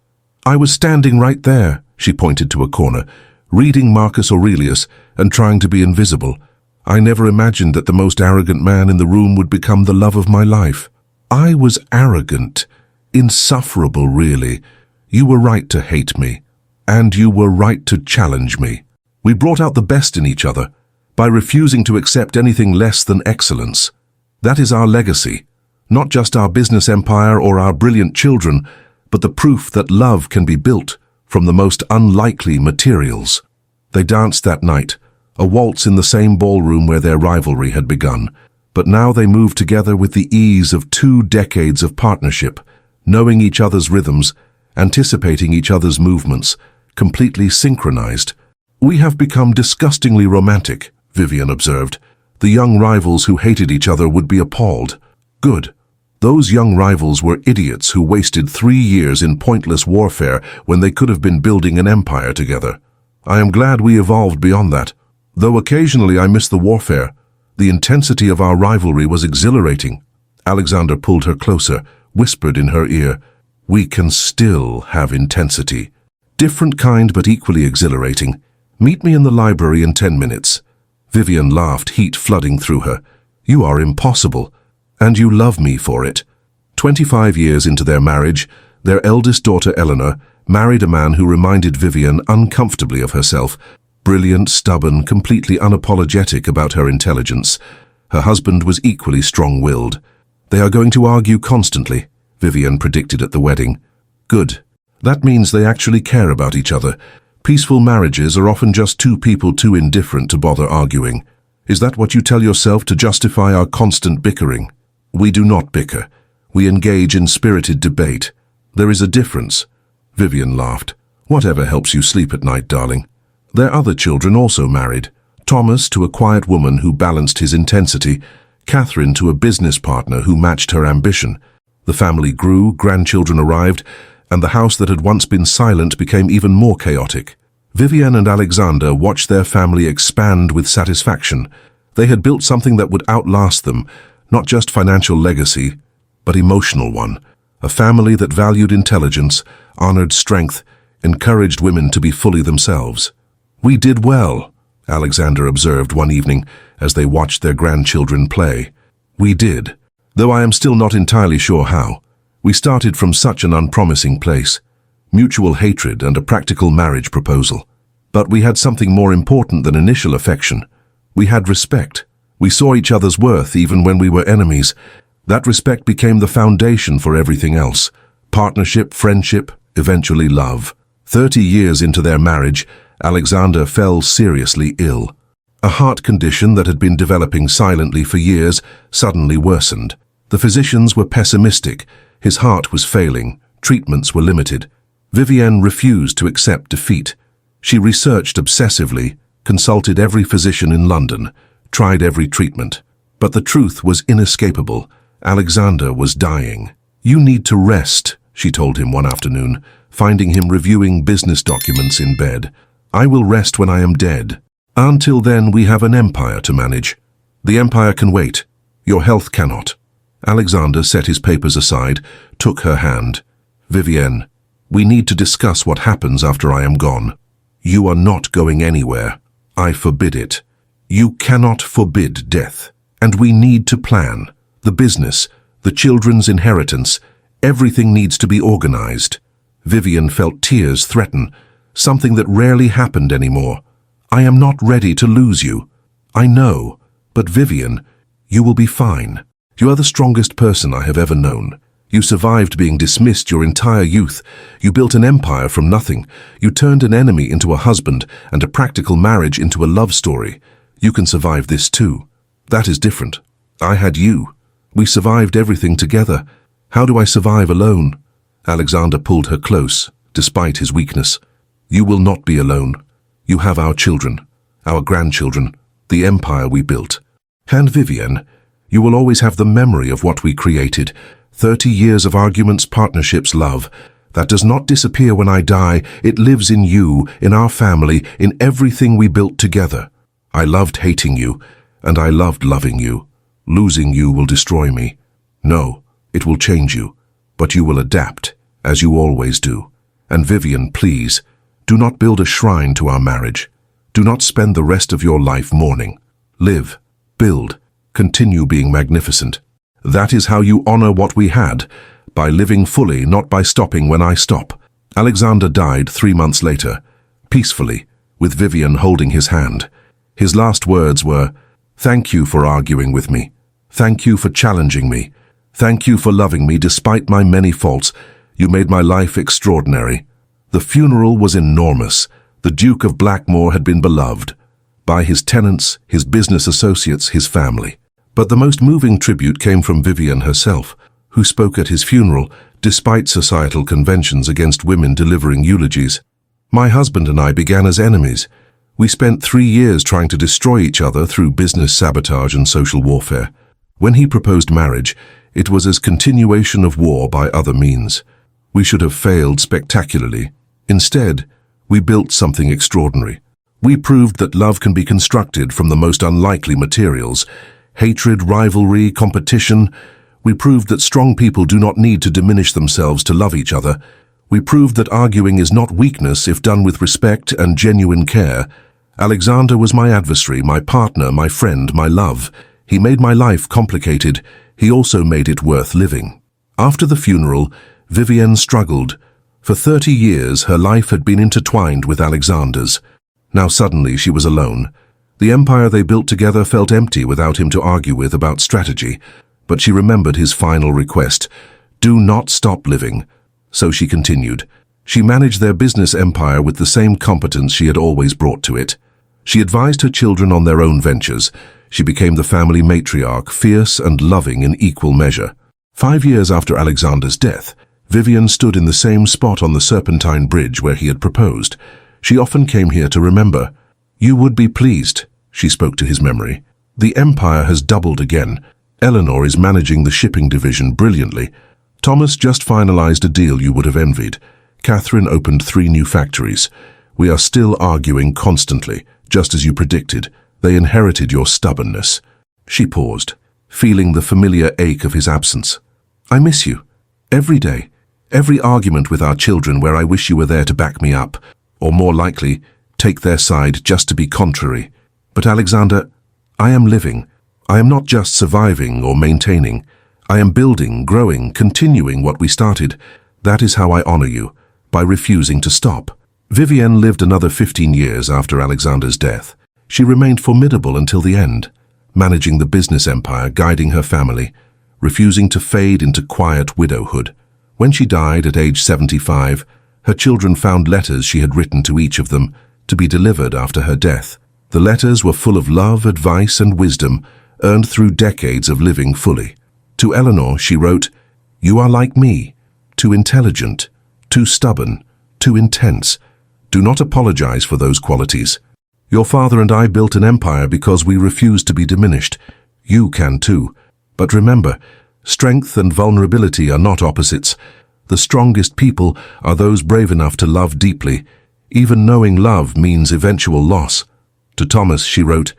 I was standing right there, she pointed to a corner, reading Marcus Aurelius and trying to be invisible. I never imagined that the most arrogant man in the room would become the love of my life. I was arrogant, insufferable really. You were right to hate me, and you were right to challenge me. We brought out the best in each other by refusing to accept anything less than excellence. That is our legacy, not just our business empire or our brilliant children, but the proof that love can be built from the most unlikely materials. They danced that night, a waltz in the same ballroom where their rivalry had begun, but now they moved together with the ease of 2 decades of partnership, knowing each other's rhythms, anticipating each other's movements, completely synchronized. We have become disgustingly romantic, Vivian observed. The young rivals who hated each other would be appalled. Good. Those young rivals were idiots who wasted 3 years in pointless warfare when they could have been building an empire together. I am glad we evolved beyond that. Though occasionally I miss the warfare, the intensity of our rivalry was exhilarating. Alexander pulled her closer, whispered in her ear, "We can still have intensity. Different kind but equally exhilarating. Meet me in the library in 10 minutes. Vivian laughed, heat flooding through her. You are impossible, and you love me for it. 25 years into their marriage, their eldest daughter Eleanor married a man who reminded Vivian uncomfortably of herself. Brilliant, stubborn, completely unapologetic about her intelligence. Her husband was equally strong-willed. They are going to argue constantly, Vivian predicted at the wedding. Good. That means they actually care about each other. Peaceful marriages are often just 2 people too indifferent to bother arguing. Is that what you tell yourself to justify our constant bickering? We do not bicker. We engage in spirited debate. There is a difference. Vivian laughed. Whatever helps you sleep at night, darling. Their other children also married. Thomas to a quiet woman who balanced his intensity, Catherine to a business partner who matched her ambition. The family grew, grandchildren arrived, and the house that had once been silent became even more chaotic. Vivian and Alexander watched their family expand with satisfaction. They had built something that would outlast them, not just financial legacy, but emotional one. A family that valued intelligence, honored strength, encouraged women to be fully themselves. We did well, Alexander observed one evening as they watched their grandchildren play. We did, though I am still not entirely sure how. We started from such an unpromising place. Mutual hatred and a practical marriage proposal. But we had something more important than initial affection. We had respect. We saw each other's worth even when we were enemies. That respect became the foundation for everything else. Partnership, friendship, eventually love. 30 years into their marriage, Alexander fell seriously ill. A heart condition that had been developing silently for years suddenly worsened. The physicians were pessimistic. His heart was failing. Treatments were limited. Vivienne refused to accept defeat. She researched obsessively, consulted every physician in London, tried every treatment. But the truth was inescapable. Alexander was dying. You need to rest, she told him one afternoon, finding him reviewing business documents in bed. I will rest when I am dead. Until then, we have an empire to manage. The empire can wait. Your health cannot. Alexander set his papers aside, took her hand. Vivienne, we need to discuss what happens after I am gone. You are not going anywhere. I forbid it. You cannot forbid death. And we need to plan. The business, the children's inheritance, everything needs to be organized. Vivian felt tears threaten, something that rarely happened anymore. I am not ready to lose you. I know, but Vivian, you will be fine. You are the strongest person I have ever known. You survived being dismissed your entire youth. You built an empire from nothing. You turned an enemy into a husband and a practical marriage into a love story. You can survive this too. That is different. I had you. We survived everything together. How do I survive alone? Alexander pulled her close, despite his weakness. You will not be alone. You have our children, our grandchildren, the empire we built. And Vivienne, you will always have the memory of what we created. 30 years of arguments, partnerships, love. That does not disappear when I die. It lives in you, in our family, in everything we built together. I loved hating you, and I loved loving you. Losing you will destroy me. No, It will change you, but you will adapt, as you always do. And Vivian, please, do not build a shrine to our marriage. Do not spend the rest of your life mourning. Live, build, continue being magnificent. That is how you honor what we had, by living fully, not by stopping when I stop. Alexander died 3 months later, peacefully, with Vivian holding his hand. His last words were, "Thank you for arguing with me. Thank you for challenging me. Thank you for loving me despite my many faults. You made my life extraordinary." The funeral was enormous. The Duke of Blackthorne had been beloved by his tenants, his business associates, his family. But the most moving tribute came from Vivian herself, who spoke at his funeral, despite societal conventions against women delivering eulogies. "My husband and I began as enemies. We spent 3 years trying to destroy each other through business sabotage and social warfare. When he proposed marriage, it was as continuation of war by other means. We should have failed spectacularly. Instead, we built something extraordinary. We proved that love can be constructed from the most unlikely materials: hatred, rivalry, competition. We proved that strong people do not need to diminish themselves to love each other. We proved that arguing is not weakness if done with respect and genuine care. Alexander was my adversary, my partner, my friend, my love. He made my life complicated. He also made it worth living." After the funeral, Vivian struggled. For 30 years, her life had been intertwined with Alexander's. Now suddenly she was alone. The empire they built together felt empty without him to argue with about strategy. But she remembered his final request: "Do not stop living." So she continued. She managed their business empire with the same competence she had always brought to it. She advised her children on their own ventures. She became the family matriarch, fierce and loving in equal measure. 5 years after Alexander's death, Vivian stood in the same spot on the Serpentine Bridge where he had proposed. She often came here to remember. "You would be pleased," she spoke to his memory. "The empire has doubled again. Eleanor is managing the shipping division brilliantly. Thomas just finalized a deal you would have envied. Catherine opened 3 new factories. We are still arguing constantly, just as you predicted. They inherited your stubbornness." She paused, feeling the familiar ache of his absence. "I miss you. Every day. Every argument with our children where I wish you were there to back me up, or more likely, take their side just to be contrary. But Alexander, I am living. I am not just surviving or maintaining. I am building, growing, continuing what we started. That is how I honor you, by refusing to stop." Vivian lived another 15 years after Alexander's death. She remained formidable until the end, managing the business empire, guiding her family, refusing to fade into quiet widowhood. When she died at age 75, her children found letters she had written to each of them to be delivered after her death. The letters were full of love, advice, and wisdom earned through decades of living fully. To Eleanor, she wrote, "You are like me, too intelligent, too stubborn, too intense. Do not apologize for those qualities. Your father and I built an empire because we refused to be diminished. You can too. But remember, strength and vulnerability are not opposites. The strongest people are those brave enough to love deeply, even knowing love means eventual loss." To Thomas, she wrote,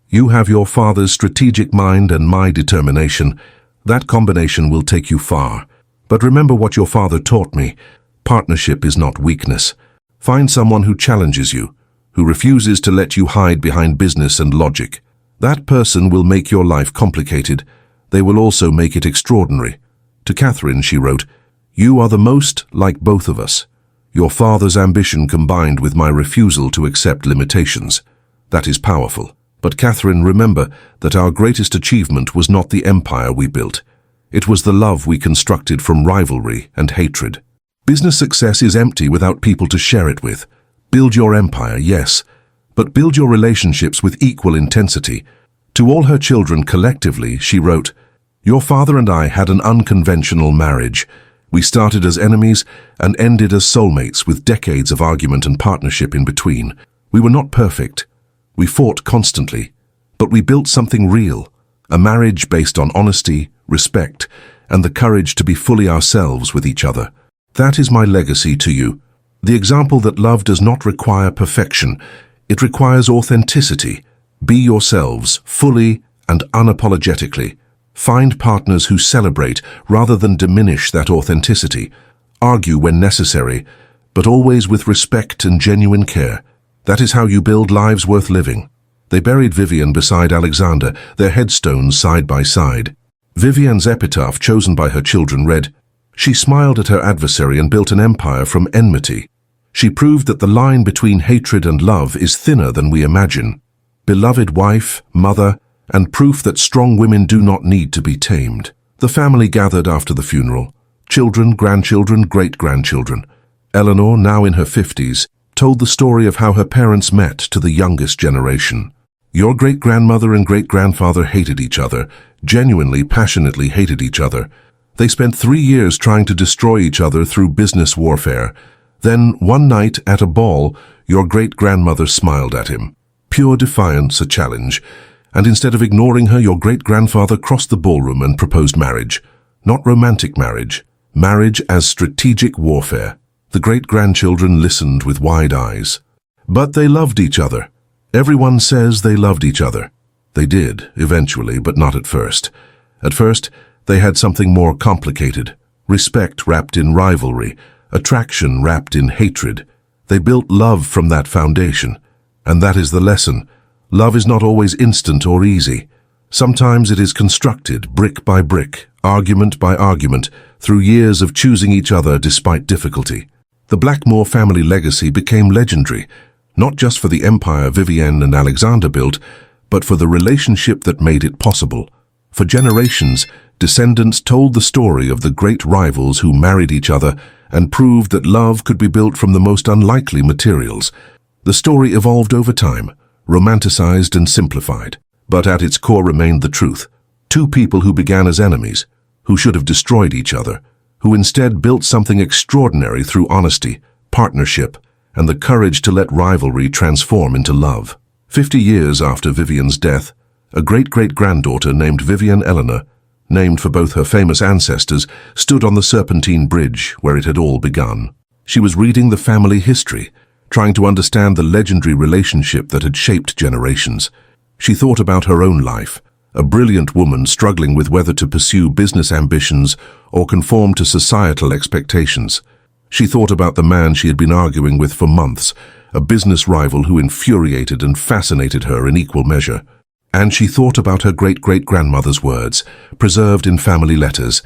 "You have your father's strategic mind and my determination. That combination will take you far. But remember what your father taught me. Partnership is not weakness. Find someone who challenges you, who refuses to let you hide behind business and logic. That person will make your life complicated. They will also make it extraordinary." To Catherine, she wrote, "You are the most like both of us. Your father's ambition combined with my refusal to accept limitations. That is powerful. But Catherine, remember that our greatest achievement was not the empire we built. It was the love we constructed from rivalry and hatred. Business success is empty without people to share it with. Build your empire, yes, but build your relationships with equal intensity." To all her children collectively, she wrote, "Your father and I had an unconventional marriage. We started as enemies and ended as soulmates with decades of argument and partnership in between. We were not perfect. We fought constantly, but we built something real, a marriage based on honesty, respect, and the courage to be fully ourselves with each other. That is my legacy to you. The example that love does not require perfection. It requires authenticity. Be yourselves, fully and unapologetically. Find partners who celebrate rather than diminish that authenticity. Argue when necessary, but always with respect and genuine care. That is how you build lives worth living. They buried Vivian beside Alexander, their headstones side by side. Vivian's epitaph, chosen by her children, read, "She smiled at her adversary and built an empire from enmity. She proved that the line between hatred and love is thinner than we imagine. Beloved wife, mother, and proof that strong women do not need to be tamed." The family gathered after the funeral. Children, grandchildren, great-grandchildren. Eleanor, now in her 50s, told the story of how her parents met to the youngest generation. Your great-grandmother and great-grandfather hated each other, genuinely, passionately hated each other. They spent 3 years trying to destroy each other through business warfare. Then, one night at a ball, your great-grandmother smiled at him. Pure defiance, a challenge. And instead of ignoring her, your great-grandfather crossed the ballroom and proposed marriage. Not romantic marriage. Marriage as strategic warfare. The great-grandchildren listened with wide eyes. But they loved each other. Everyone says they loved each other. They did, eventually, but not at first. At first, they had something more complicated. Respect wrapped in rivalry. Attraction wrapped in hatred. They built love from that foundation. And that is the lesson. Love is not always instant or easy. Sometimes it is constructed, brick by brick, argument by argument, through years of choosing each other despite difficulty. The Blackmore family legacy became legendary, not just for the empire Vivienne and Alexander built, but for the relationship that made it possible. For generations, descendants told the story of the great rivals who married each other and proved that love could be built from the most unlikely materials. The story evolved over time, romanticized and simplified, but at its core remained the truth. Two people who began as enemies, who should have destroyed each other, who instead built something extraordinary through honesty, partnership, and the courage to let rivalry transform into love. 50 years after Vivian's death, a great-great-granddaughter named Vivian Eleanor, named for both her famous ancestors, stood on the Serpentine Bridge where it had all begun. She was reading the family history, trying to understand the legendary relationship that had shaped generations. She thought about her own life, a brilliant woman struggling with whether to pursue business ambitions or conform to societal expectations. She thought about the man she had been arguing with for months, a business rival who infuriated and fascinated her in equal measure. And she thought about her great-great-grandmother's words, preserved in family letters.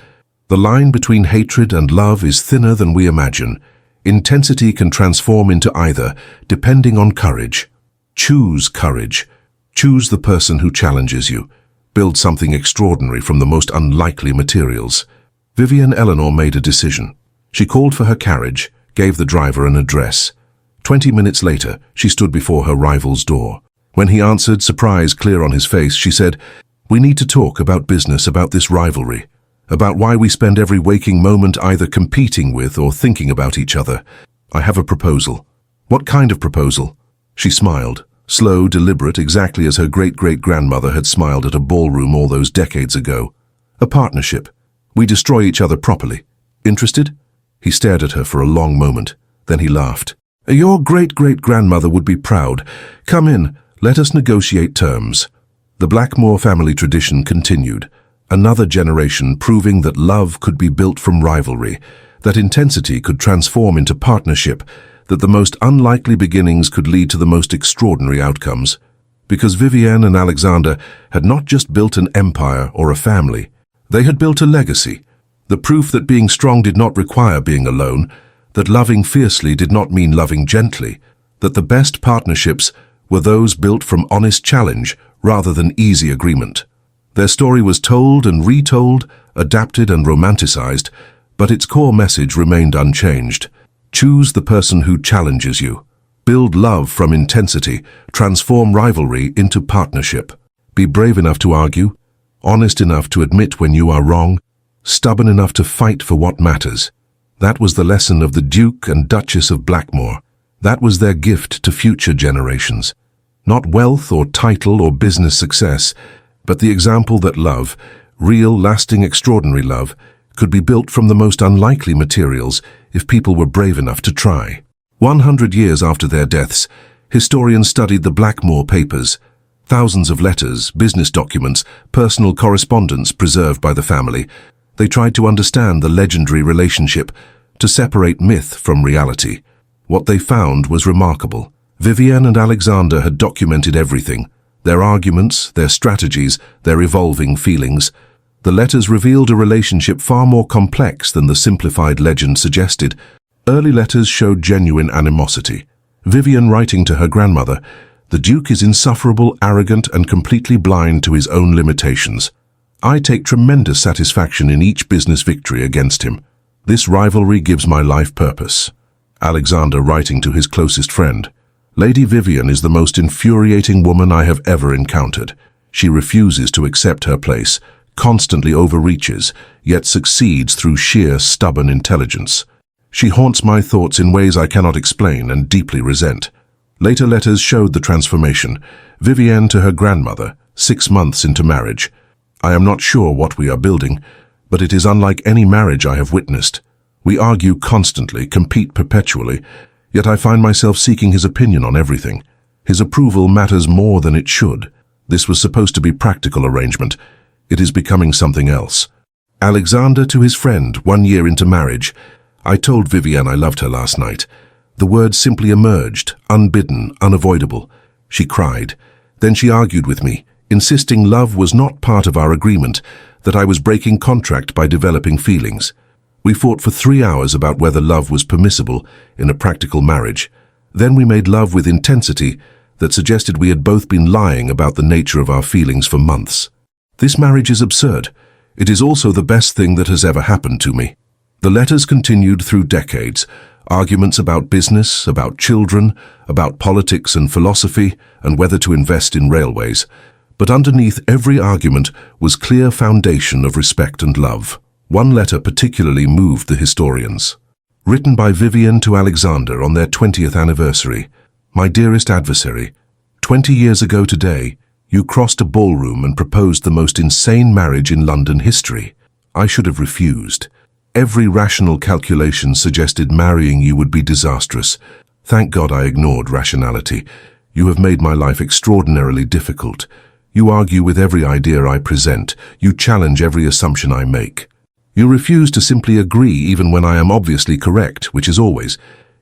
The line between hatred and love is thinner than we imagine. Intensity can transform into either, depending on courage. Choose courage. Choose the person who challenges you. Build something extraordinary from the most unlikely materials. Vivian Eleanor made a decision. She called for her carriage, gave the driver an address. 20 minutes later, she stood before her rival's door. When he answered, surprise clear on his face, she said, "We need to talk about business, about this rivalry, about why we spend every waking moment either competing with or thinking about each other. I have a proposal." "What kind of proposal?" She smiled, slow, deliberate, exactly as her great-great-grandmother had smiled at a ballroom all those decades ago. "A partnership. We destroy each other properly. Interested?" He stared at her for a long moment. Then he laughed. "Your great-great-grandmother would be proud. Come in. Let us negotiate terms." The Blackmore family tradition continued, another generation proving that love could be built from rivalry, that intensity could transform into partnership, that the most unlikely beginnings could lead to the most extraordinary outcomes. Because Vivienne and Alexander had not just built an empire or a family, they had built a legacy, the proof that being strong did not require being alone, that loving fiercely did not mean loving gently, that the best partnerships were those built from honest challenge rather than easy agreement. Their story was told and retold, adapted and romanticized, but its core message remained unchanged. Choose the person who challenges you. Build love from intensity, transform rivalry into partnership. Be brave enough to argue, honest enough to admit when you are wrong, stubborn enough to fight for what matters. That was the lesson of the Duke and Duchess of Blackmore. That was their gift to future generations. Not wealth or title or business success, but the example that love, real, lasting, extraordinary love, could be built from the most unlikely materials if people were brave enough to try. 100 years after their deaths, historians studied the Blackmore papers. Thousands of letters, business documents, personal correspondence preserved by the family. They tried to understand the legendary relationship, to separate myth from reality. What they found was remarkable. Vivienne and Alexander had documented everything, their arguments, their strategies, their evolving feelings. The letters revealed a relationship far more complex than the simplified legend suggested. Early letters showed genuine animosity. Vivienne writing to her grandmother, "The Duke is insufferable, arrogant, and completely blind to his own limitations. I take tremendous satisfaction in each business victory against him. This rivalry gives my life purpose." Alexander writing to his closest friend, "Lady Vivienne is the most infuriating woman I have ever encountered. She refuses to accept her place, constantly overreaches, yet succeeds through sheer stubborn intelligence. She haunts my thoughts in ways I cannot explain and deeply resent." Later letters showed the transformation. Vivienne to her grandmother, 6 months into marriage, "I am not sure what we are building, but it is unlike any marriage I have witnessed. We argue constantly, compete perpetually, yet I find myself seeking his opinion on everything. His approval matters more than it should. This was supposed to be practical arrangement. It is becoming something else." Alexander to his friend, 1 year into marriage, "I told Vivienne I loved her last night. The words simply emerged, unbidden, unavoidable. She cried. Then she argued with me, insisting love was not part of our agreement, that I was breaking contract by developing feelings. We fought for 3 hours about whether love was permissible in a practical marriage. Then we made love with intensity that suggested we had both been lying about the nature of our feelings for months. This marriage is absurd. It is also the best thing that has ever happened to me." The letters continued through decades. Arguments about business, about children, about politics and philosophy, and whether to invest in railways. But underneath every argument was clear foundation of respect and love. One letter particularly moved the historians. Written by Vivienne to Alexander on their 20th anniversary. "My dearest adversary, 20 years ago today, you crossed a ballroom and proposed the most insane marriage in London history. I should have refused. Every rational calculation suggested marrying you would be disastrous. Thank God I ignored rationality. You have made my life extraordinarily difficult. You argue with every idea I present. You challenge every assumption I make. You refuse to simply agree even when I am obviously correct, which is always.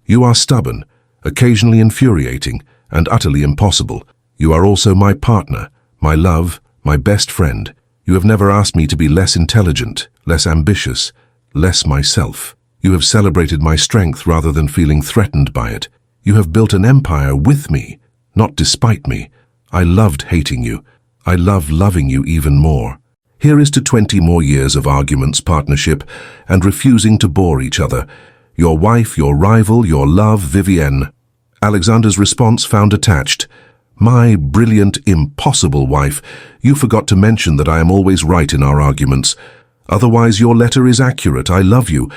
You are stubborn, occasionally infuriating, and utterly impossible. You are also my partner, my love, my best friend. You have never asked me to be less intelligent, less ambitious, less myself. You have celebrated my strength rather than feeling threatened by it. You have built an empire with me, not despite me. I loved hating you. I love loving you even more. Here is to 20 more years of arguments, partnership, and refusing to bore each other. Your wife, your rival, your love, Vivienne." Alexander's response found attached. "My brilliant, impossible wife, you forgot to mention that I am always right in our arguments. Otherwise, your letter is accurate. I love you.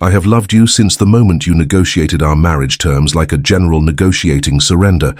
I have loved you since the moment you negotiated our marriage terms like a general negotiating surrender.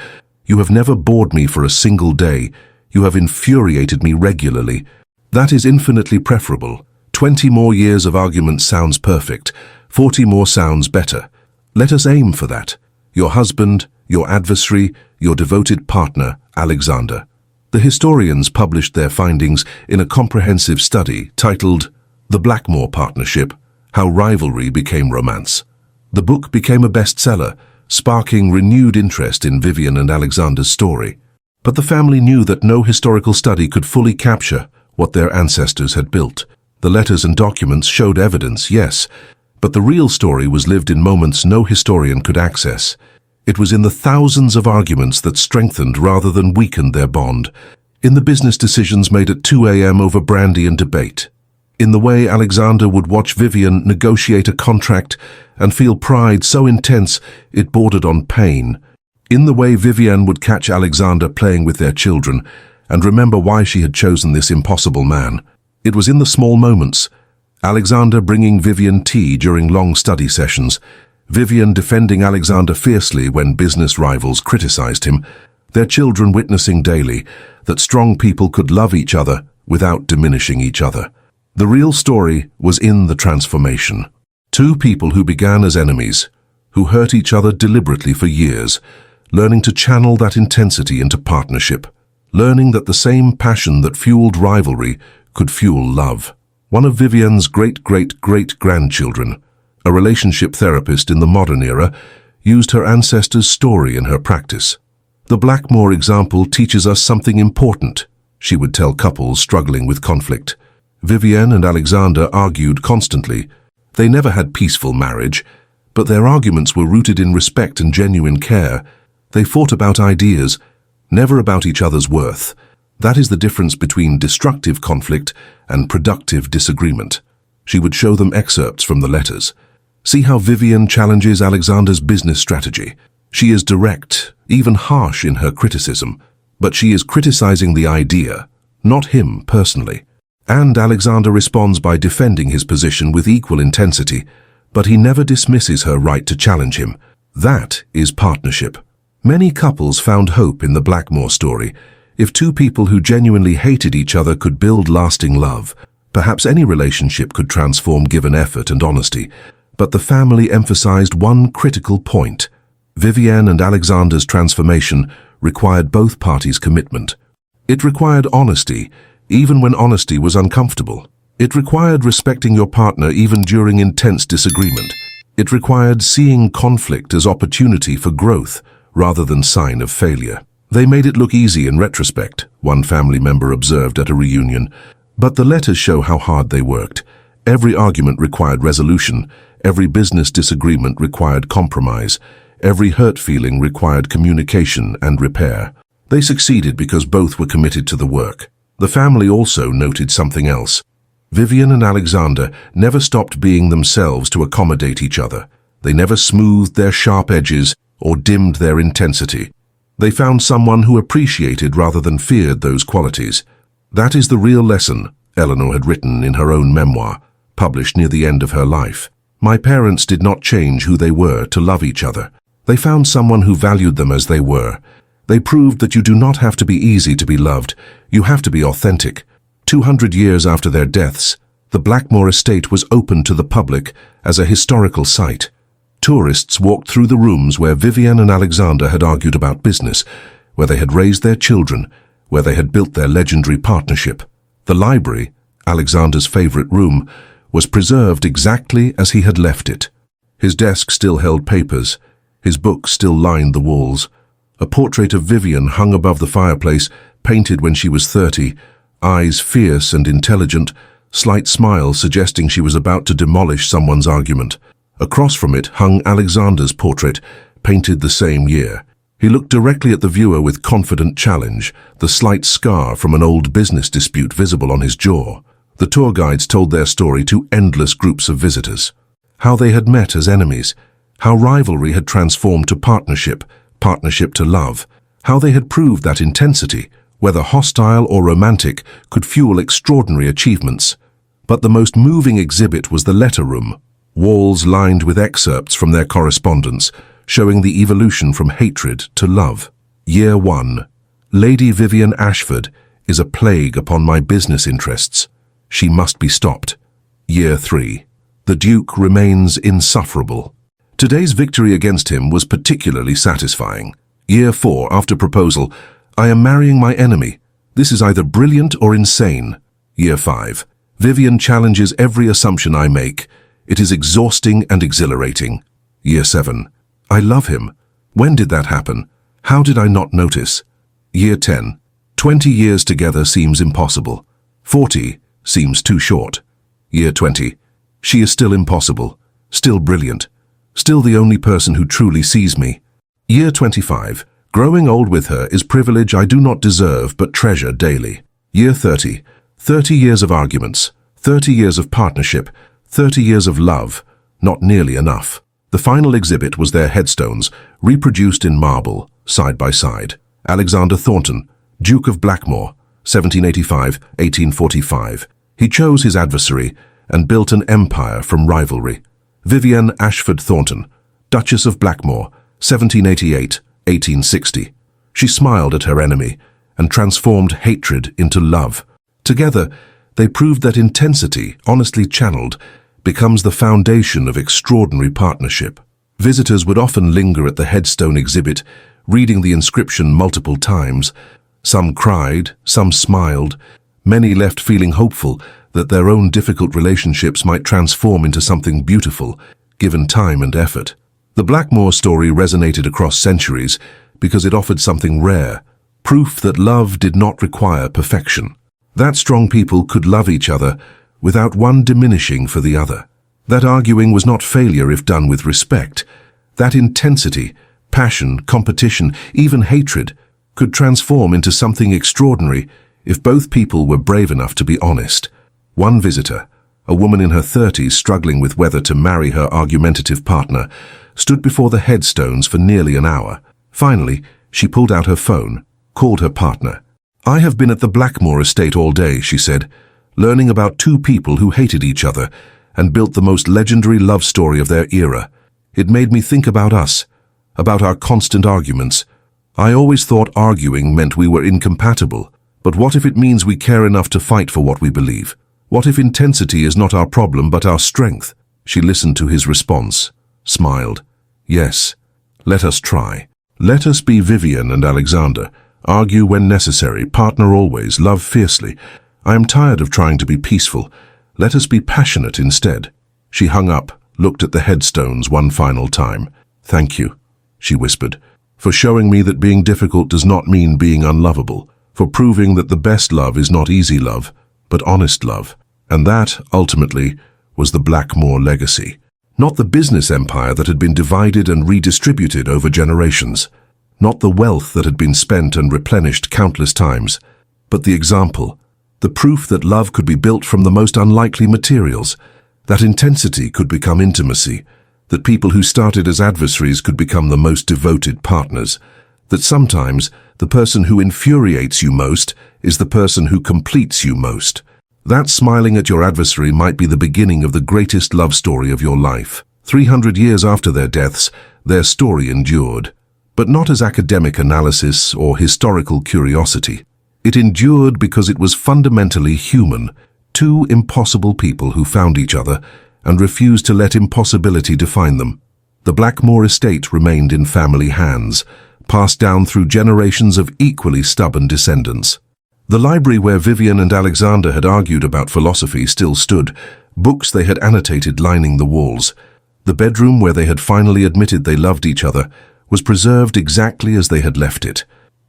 You have never bored me for a single day. You have infuriated me regularly. That is infinitely preferable. 20 more years of arguments sounds perfect. 40 more sounds better. Let us aim for that. Your husband, your adversary, your devoted partner, Alexander." The historians published their findings in a comprehensive study titled The Blackmore Partnership, How Rivalry Became Romance. The book became a bestseller, sparking renewed interest in Vivienne and Alexander's story. But the family knew that no historical study could fully capture what their ancestors had built. The letters and documents showed evidence, yes, but the real story was lived in moments no historian could access. It was in the thousands of arguments that strengthened rather than weakened their bond, in the business decisions made at 2 a.m. over brandy and debate, in the way Alexander would watch Vivienne negotiate a contract and feel pride so intense it bordered on pain, in the way Vivienne would catch Alexander playing with their children and remember why she had chosen this impossible man. It was in the small moments, Alexander bringing Vivienne tea during long study sessions, Vivienne defending Alexander fiercely when business rivals criticized him, their children witnessing daily that strong people could love each other without diminishing each other. The real story was in the transformation. Two people who began as enemies, who hurt each other deliberately for years, learning to channel that intensity into partnership. learning that the same passion that fueled rivalry could fuel love. One of Vivian's great-great-great-grandchildren, a relationship therapist in the modern era, used her ancestors' story in her practice. The Blackmore example teaches us something important, she would tell couples struggling with conflict. Vivian and Alexander argued constantly. They never had peaceful marriage, but their arguments were rooted in respect and genuine care. They fought about ideas, never about each other's worth. That is the difference between destructive conflict and productive disagreement. She would show them excerpts from the letters. See how Vivian challenges Alexander's business strategy. She is direct, even harsh in her criticism, but she is criticizing the idea, not him personally. And Alexander responds by defending his position with equal intensity, but he never dismisses her right to challenge him. That is partnership. Many couples found hope in the Blackmore story. If two people who genuinely hated each other could build lasting love, perhaps any relationship could transform given effort and honesty. But the family emphasized one critical point. Vivian and Alexander's transformation required both parties' commitment. It required honesty, even when honesty was uncomfortable. It required respecting your partner even during intense disagreement. It required seeing conflict as opportunity for growth rather than sign of failure. They made it look easy in retrospect, one family member observed at a reunion, but the letters show how hard they worked. Every argument required resolution, every business disagreement required compromise, every hurt feeling required communication and repair. They succeeded because both were committed to the work. The family also noted something else. Vivian and Alexander never stopped being themselves to accommodate each other. They never smoothed their sharp edges or dimmed their intensity. They found someone who appreciated rather than feared those qualities. That is the real lesson, Eleanor had written in her own memoir, published near the end of her life. My parents did not change who they were to love each other. They found someone who valued them as they were. They proved that you do not have to be easy to be loved. You have to be authentic. 200 years after their deaths, the Blackmore estate was opened to the public as a historical site. Tourists walked through the rooms where Vivian and Alexander had argued about business, where they had raised their children, where they had built their legendary partnership. The library, Alexander's favorite room, was preserved exactly as he had left it. His desk still held papers. His books still lined the walls. A portrait of Vivian hung above the fireplace, painted when she was 30, eyes fierce and intelligent, slight smile suggesting she was about to demolish someone's argument. Across from it hung Alexander's portrait, painted the same year. He looked directly at the viewer with confident challenge, the slight scar from an old business dispute visible on his jaw. The tour guides told their story to endless groups of visitors. How they had met as enemies, how rivalry had transformed to partnership, partnership to love, how they had proved that intensity, whether hostile or romantic, could fuel extraordinary achievements. But the most moving exhibit was the letter room, walls lined with excerpts from their correspondence, showing the evolution from hatred to love. Year 1. Lady Vivian Ashford is a plague upon my business interests. She must be stopped. Year 3. The Duke remains insufferable. Today's victory against him was particularly satisfying. Year 4. After proposal, I am marrying my enemy. This is either brilliant or insane. Year 5. Vivian challenges every assumption I make. It is exhausting and exhilarating. Year 7. I love him. When did that happen? How did I not notice? Year 10. 20 years together seems impossible. 40 seems too short. Year 20. She is still impossible, still brilliant, still the only person who truly sees me. Year 25. Growing old with her is privilege I do not deserve but treasure daily. Year 30. 30 years of arguments, 30 years of partnership, 30 years of love, not nearly enough. The final exhibit was their headstones, reproduced in marble, side by side. Alexander Thornton, Duke of Blackthorne, 1785-1845. He chose his adversary and built an empire from rivalry. Vivian Ashford Thornton, Duchess of Blackthorne, 1788-1860. She smiled at her enemy and transformed hatred into love. Together, they proved that intensity, honestly channeled, becomes the foundation of extraordinary partnership. Visitors would often linger at the headstone exhibit, reading the inscription multiple times. Some cried, some smiled. Many left feeling hopeful that their own difficult relationships might transform into something beautiful, given time and effort. The Blackmore story resonated across centuries because it offered something rare, proof that love did not require perfection. That strong people could love each other without one diminishing for the other. That arguing was not failure if done with respect. That intensity, passion, competition, even hatred could transform into something extraordinary if both people were brave enough to be honest. One visitor, a woman in her 30s struggling with whether to marry her argumentative partner, stood before the headstones for nearly an hour. Finally, she pulled out her phone, called her partner. "I have been at the Blackmore estate all day," she said, "learning about two people who hated each other and built the most legendary love story of their era. It made me think about us, about our constant arguments. I always thought arguing meant we were incompatible, but what if it means we care enough to fight for what we believe? What if intensity is not our problem but our strength?" She listened to his response, smiled. "Yes, let us try. Let us be Vivian and Alexander. Argue when necessary, partner always, love fiercely. I am tired of trying to be peaceful. Let us be passionate instead." She hung up, looked at the headstones one final time. "Thank you," she whispered, "for showing me that being difficult does not mean being unlovable, for proving that the best love is not easy love, but honest love." And that, ultimately, was the Blackmore legacy. Not the business empire that had been divided and redistributed over generations. Not the wealth that had been spent and replenished countless times, but the example, the proof that love could be built from the most unlikely materials, that intensity could become intimacy, that people who started as adversaries could become the most devoted partners, that sometimes the person who infuriates you most is the person who completes you most. That smiling at your adversary might be the beginning of the greatest love story of your life. 300 years after their deaths, their story endured. But not as academic analysis or historical curiosity. It endured because it was fundamentally human. Two impossible people who found each other and refused to let impossibility define them. The Blackmore estate remained in family hands, passed down through generations of equally stubborn descendants. The library where Vivian and Alexander had argued about philosophy still stood, books they had annotated lining the walls. The bedroom where they had finally admitted they loved each other was preserved exactly as they had left it.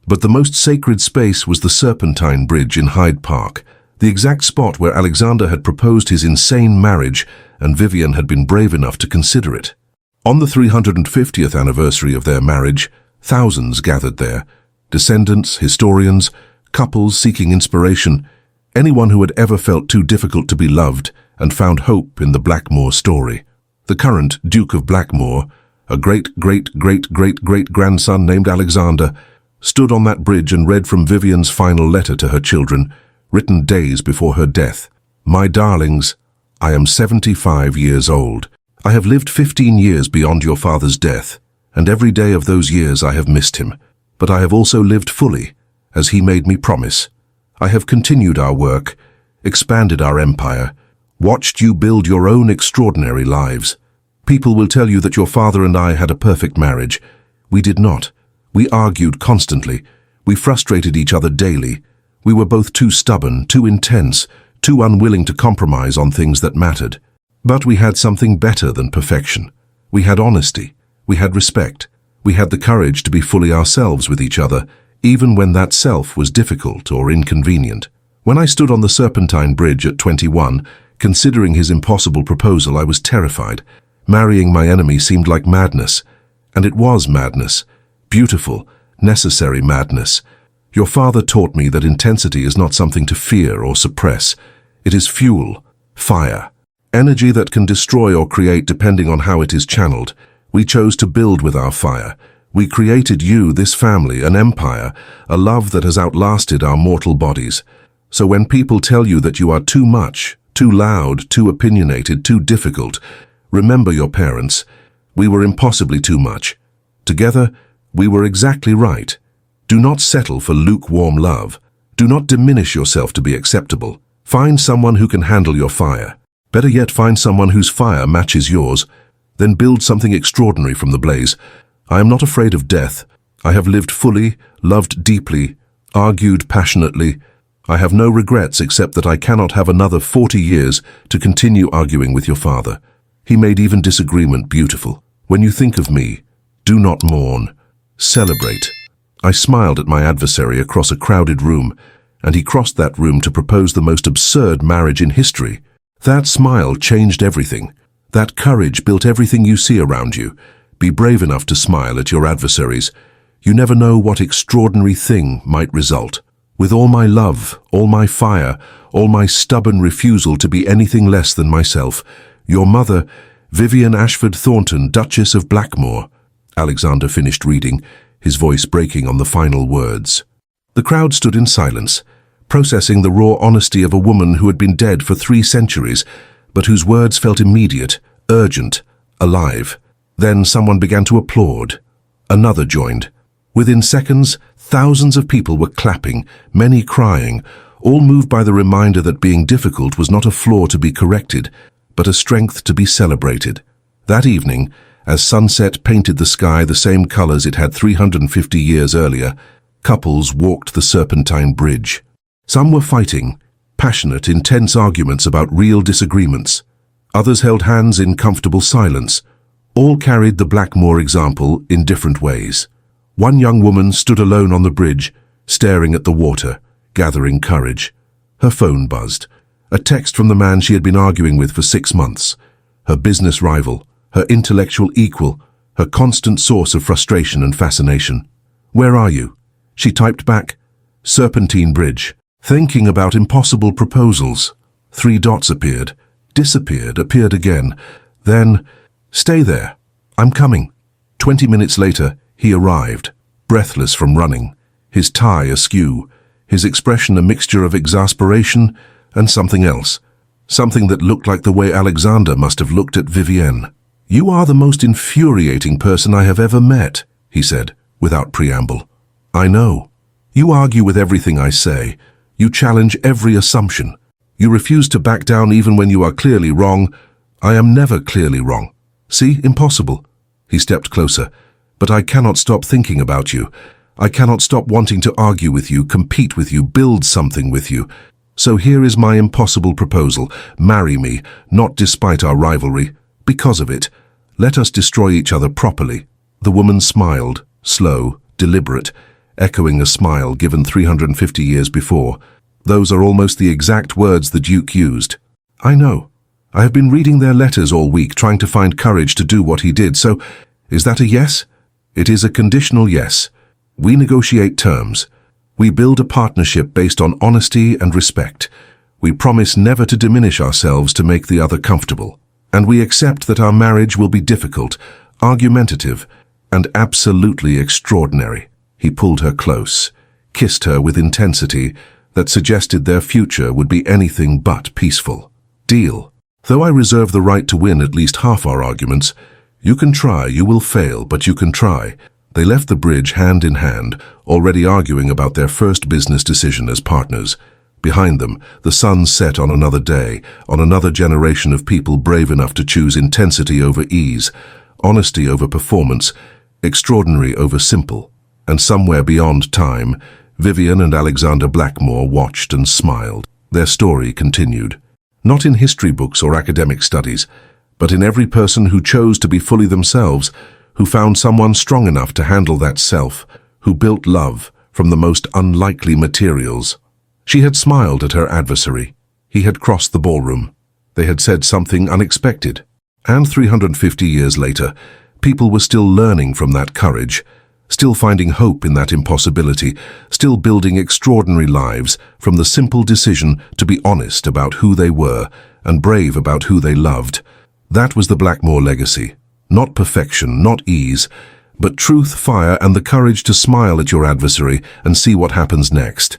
But the most sacred space was the Serpentine Bridge in Hyde Park, the exact spot where Alexander had proposed his insane marriage and Vivian had been brave enough to consider it. On the 350th anniversary of their marriage, thousands gathered there, descendants, historians, couples seeking inspiration, anyone who had ever felt too difficult to be loved and found hope in the Blackmore story. The current Duke of Blackthorne, a great-great-great-great-great-grandson named Alexander, stood on that bridge and read from Vivian's final letter to her children, written days before her death. "My darlings, I am 75 years old. I have lived 15 years beyond your father's death, and every day of those years I have missed him. But I have also lived fully, as he made me promise. I have continued our work, expanded our empire, watched you build your own extraordinary lives. People will tell you that your father and I had a perfect marriage. We did not. We argued constantly. We frustrated each other daily. We were both too stubborn, too intense, too unwilling to compromise on things that mattered. But we had something better than perfection. We had honesty. We had respect. We had the courage to be fully ourselves with each other, even when that self was difficult or inconvenient. When I stood on the Serpentine Bridge at 21, considering his impossible proposal, I was terrified. Marrying my enemy seemed like madness. And it was madness. Beautiful, necessary madness. Your father taught me that intensity is not something to fear or suppress. It is fuel, fire, energy that can destroy or create depending on how it is channeled. We chose to build with our fire. We created you, this family, an empire, a love that has outlasted our mortal bodies. So when people tell you that you are too much, too loud, too opinionated, too difficult, remember your parents. We were impossibly too much. Together, we were exactly right. Do not settle for lukewarm love. Do not diminish yourself to be acceptable. Find someone who can handle your fire. Better yet, find someone whose fire matches yours. Then build something extraordinary from the blaze. I am not afraid of death. I have lived fully, loved deeply, argued passionately. I have no regrets except that I cannot have another 40 years to continue arguing with your father. He made even disagreement beautiful. When you think of me, do not mourn. Celebrate. I smiled at my adversary across a crowded room, and he crossed that room to propose the most absurd marriage in history. That smile changed everything. That courage built everything you see around you. Be brave enough to smile at your adversaries. You never know what extraordinary thing might result. With all my love, all my fire, all my stubborn refusal to be anything less than myself, your mother, Vivian Ashford Thornton, Duchess of Blackmore. Alexander finished reading, his voice breaking on the final words. The crowd stood in silence, processing the raw honesty of a woman who had been dead for 3 centuries, but whose words felt immediate, urgent, alive. Then someone began to applaud. Another joined. Within seconds, thousands of people were clapping, many crying, all moved by the reminder that being difficult was not a flaw to be corrected, but a strength to be celebrated. That evening, as sunset painted the sky the same colors it had 350 years earlier, couples walked the Serpentine Bridge. Some were fighting, passionate, intense arguments about real disagreements. Others held hands in comfortable silence. All carried the Blackmore example in different ways. One young woman stood alone on the bridge, staring at the water, gathering courage. Her phone buzzed. A text from the man she had been arguing with for 6 months. Her business rival, her intellectual equal, her constant source of frustration and fascination. "Where are you?" She typed back, "Serpentine Bridge." Thinking about impossible proposals. 3 dots appeared, disappeared, appeared again. Then, "Stay there. I'm coming." 20 minutes later, he arrived, breathless from running, his tie askew, his expression a mixture of exasperation and something else, something that looked like the way Alexander must have looked at Vivienne. "You are the most infuriating person I have ever met," he said, without preamble. "I know. You argue with everything I say. You challenge every assumption. You refuse to back down even when you are clearly wrong. I am never clearly wrong. See, impossible." He stepped closer. "But I cannot stop thinking about you. I cannot stop wanting to argue with you, compete with you, build something with you. So here is my impossible proposal. Marry me, not despite our rivalry, because of it. Let us destroy each other properly." The woman smiled, slow, deliberate, echoing a smile given 350 years before. "Those are almost the exact words the Duke used." "I know. I have been reading their letters all week, trying to find courage to do what he did. So, is that a yes?" "It is a conditional yes. We negotiate terms. We build a partnership based on honesty and respect. We promise never to diminish ourselves to make the other comfortable. And we accept that our marriage will be difficult, argumentative, and absolutely extraordinary." He pulled her close, kissed her with intensity that suggested their future would be anything but peaceful. "Deal. Though I reserve the right to win at least half our arguments, you can try, you will fail, but you can try." They left the bridge hand in hand, already arguing about their first business decision as partners. Behind them, the sun set on another day, on another generation of people brave enough to choose intensity over ease, honesty over performance, extraordinary over simple. And somewhere beyond time, Vivian and Alexander Blackmore watched and smiled. Their story continued. Not in history books or academic studies, but in every person who chose to be fully themselves, who found someone strong enough to handle that self, who built love from the most unlikely materials. She had smiled at her adversary. He had crossed the ballroom. They had said something unexpected. And 350 years later, people were still learning from that courage, still finding hope in that impossibility, still building extraordinary lives from the simple decision to be honest about who they were and brave about who they loved. That was the Blackmore legacy. Not perfection, not ease, but truth, fire, and the courage to smile at your adversary and see what happens next.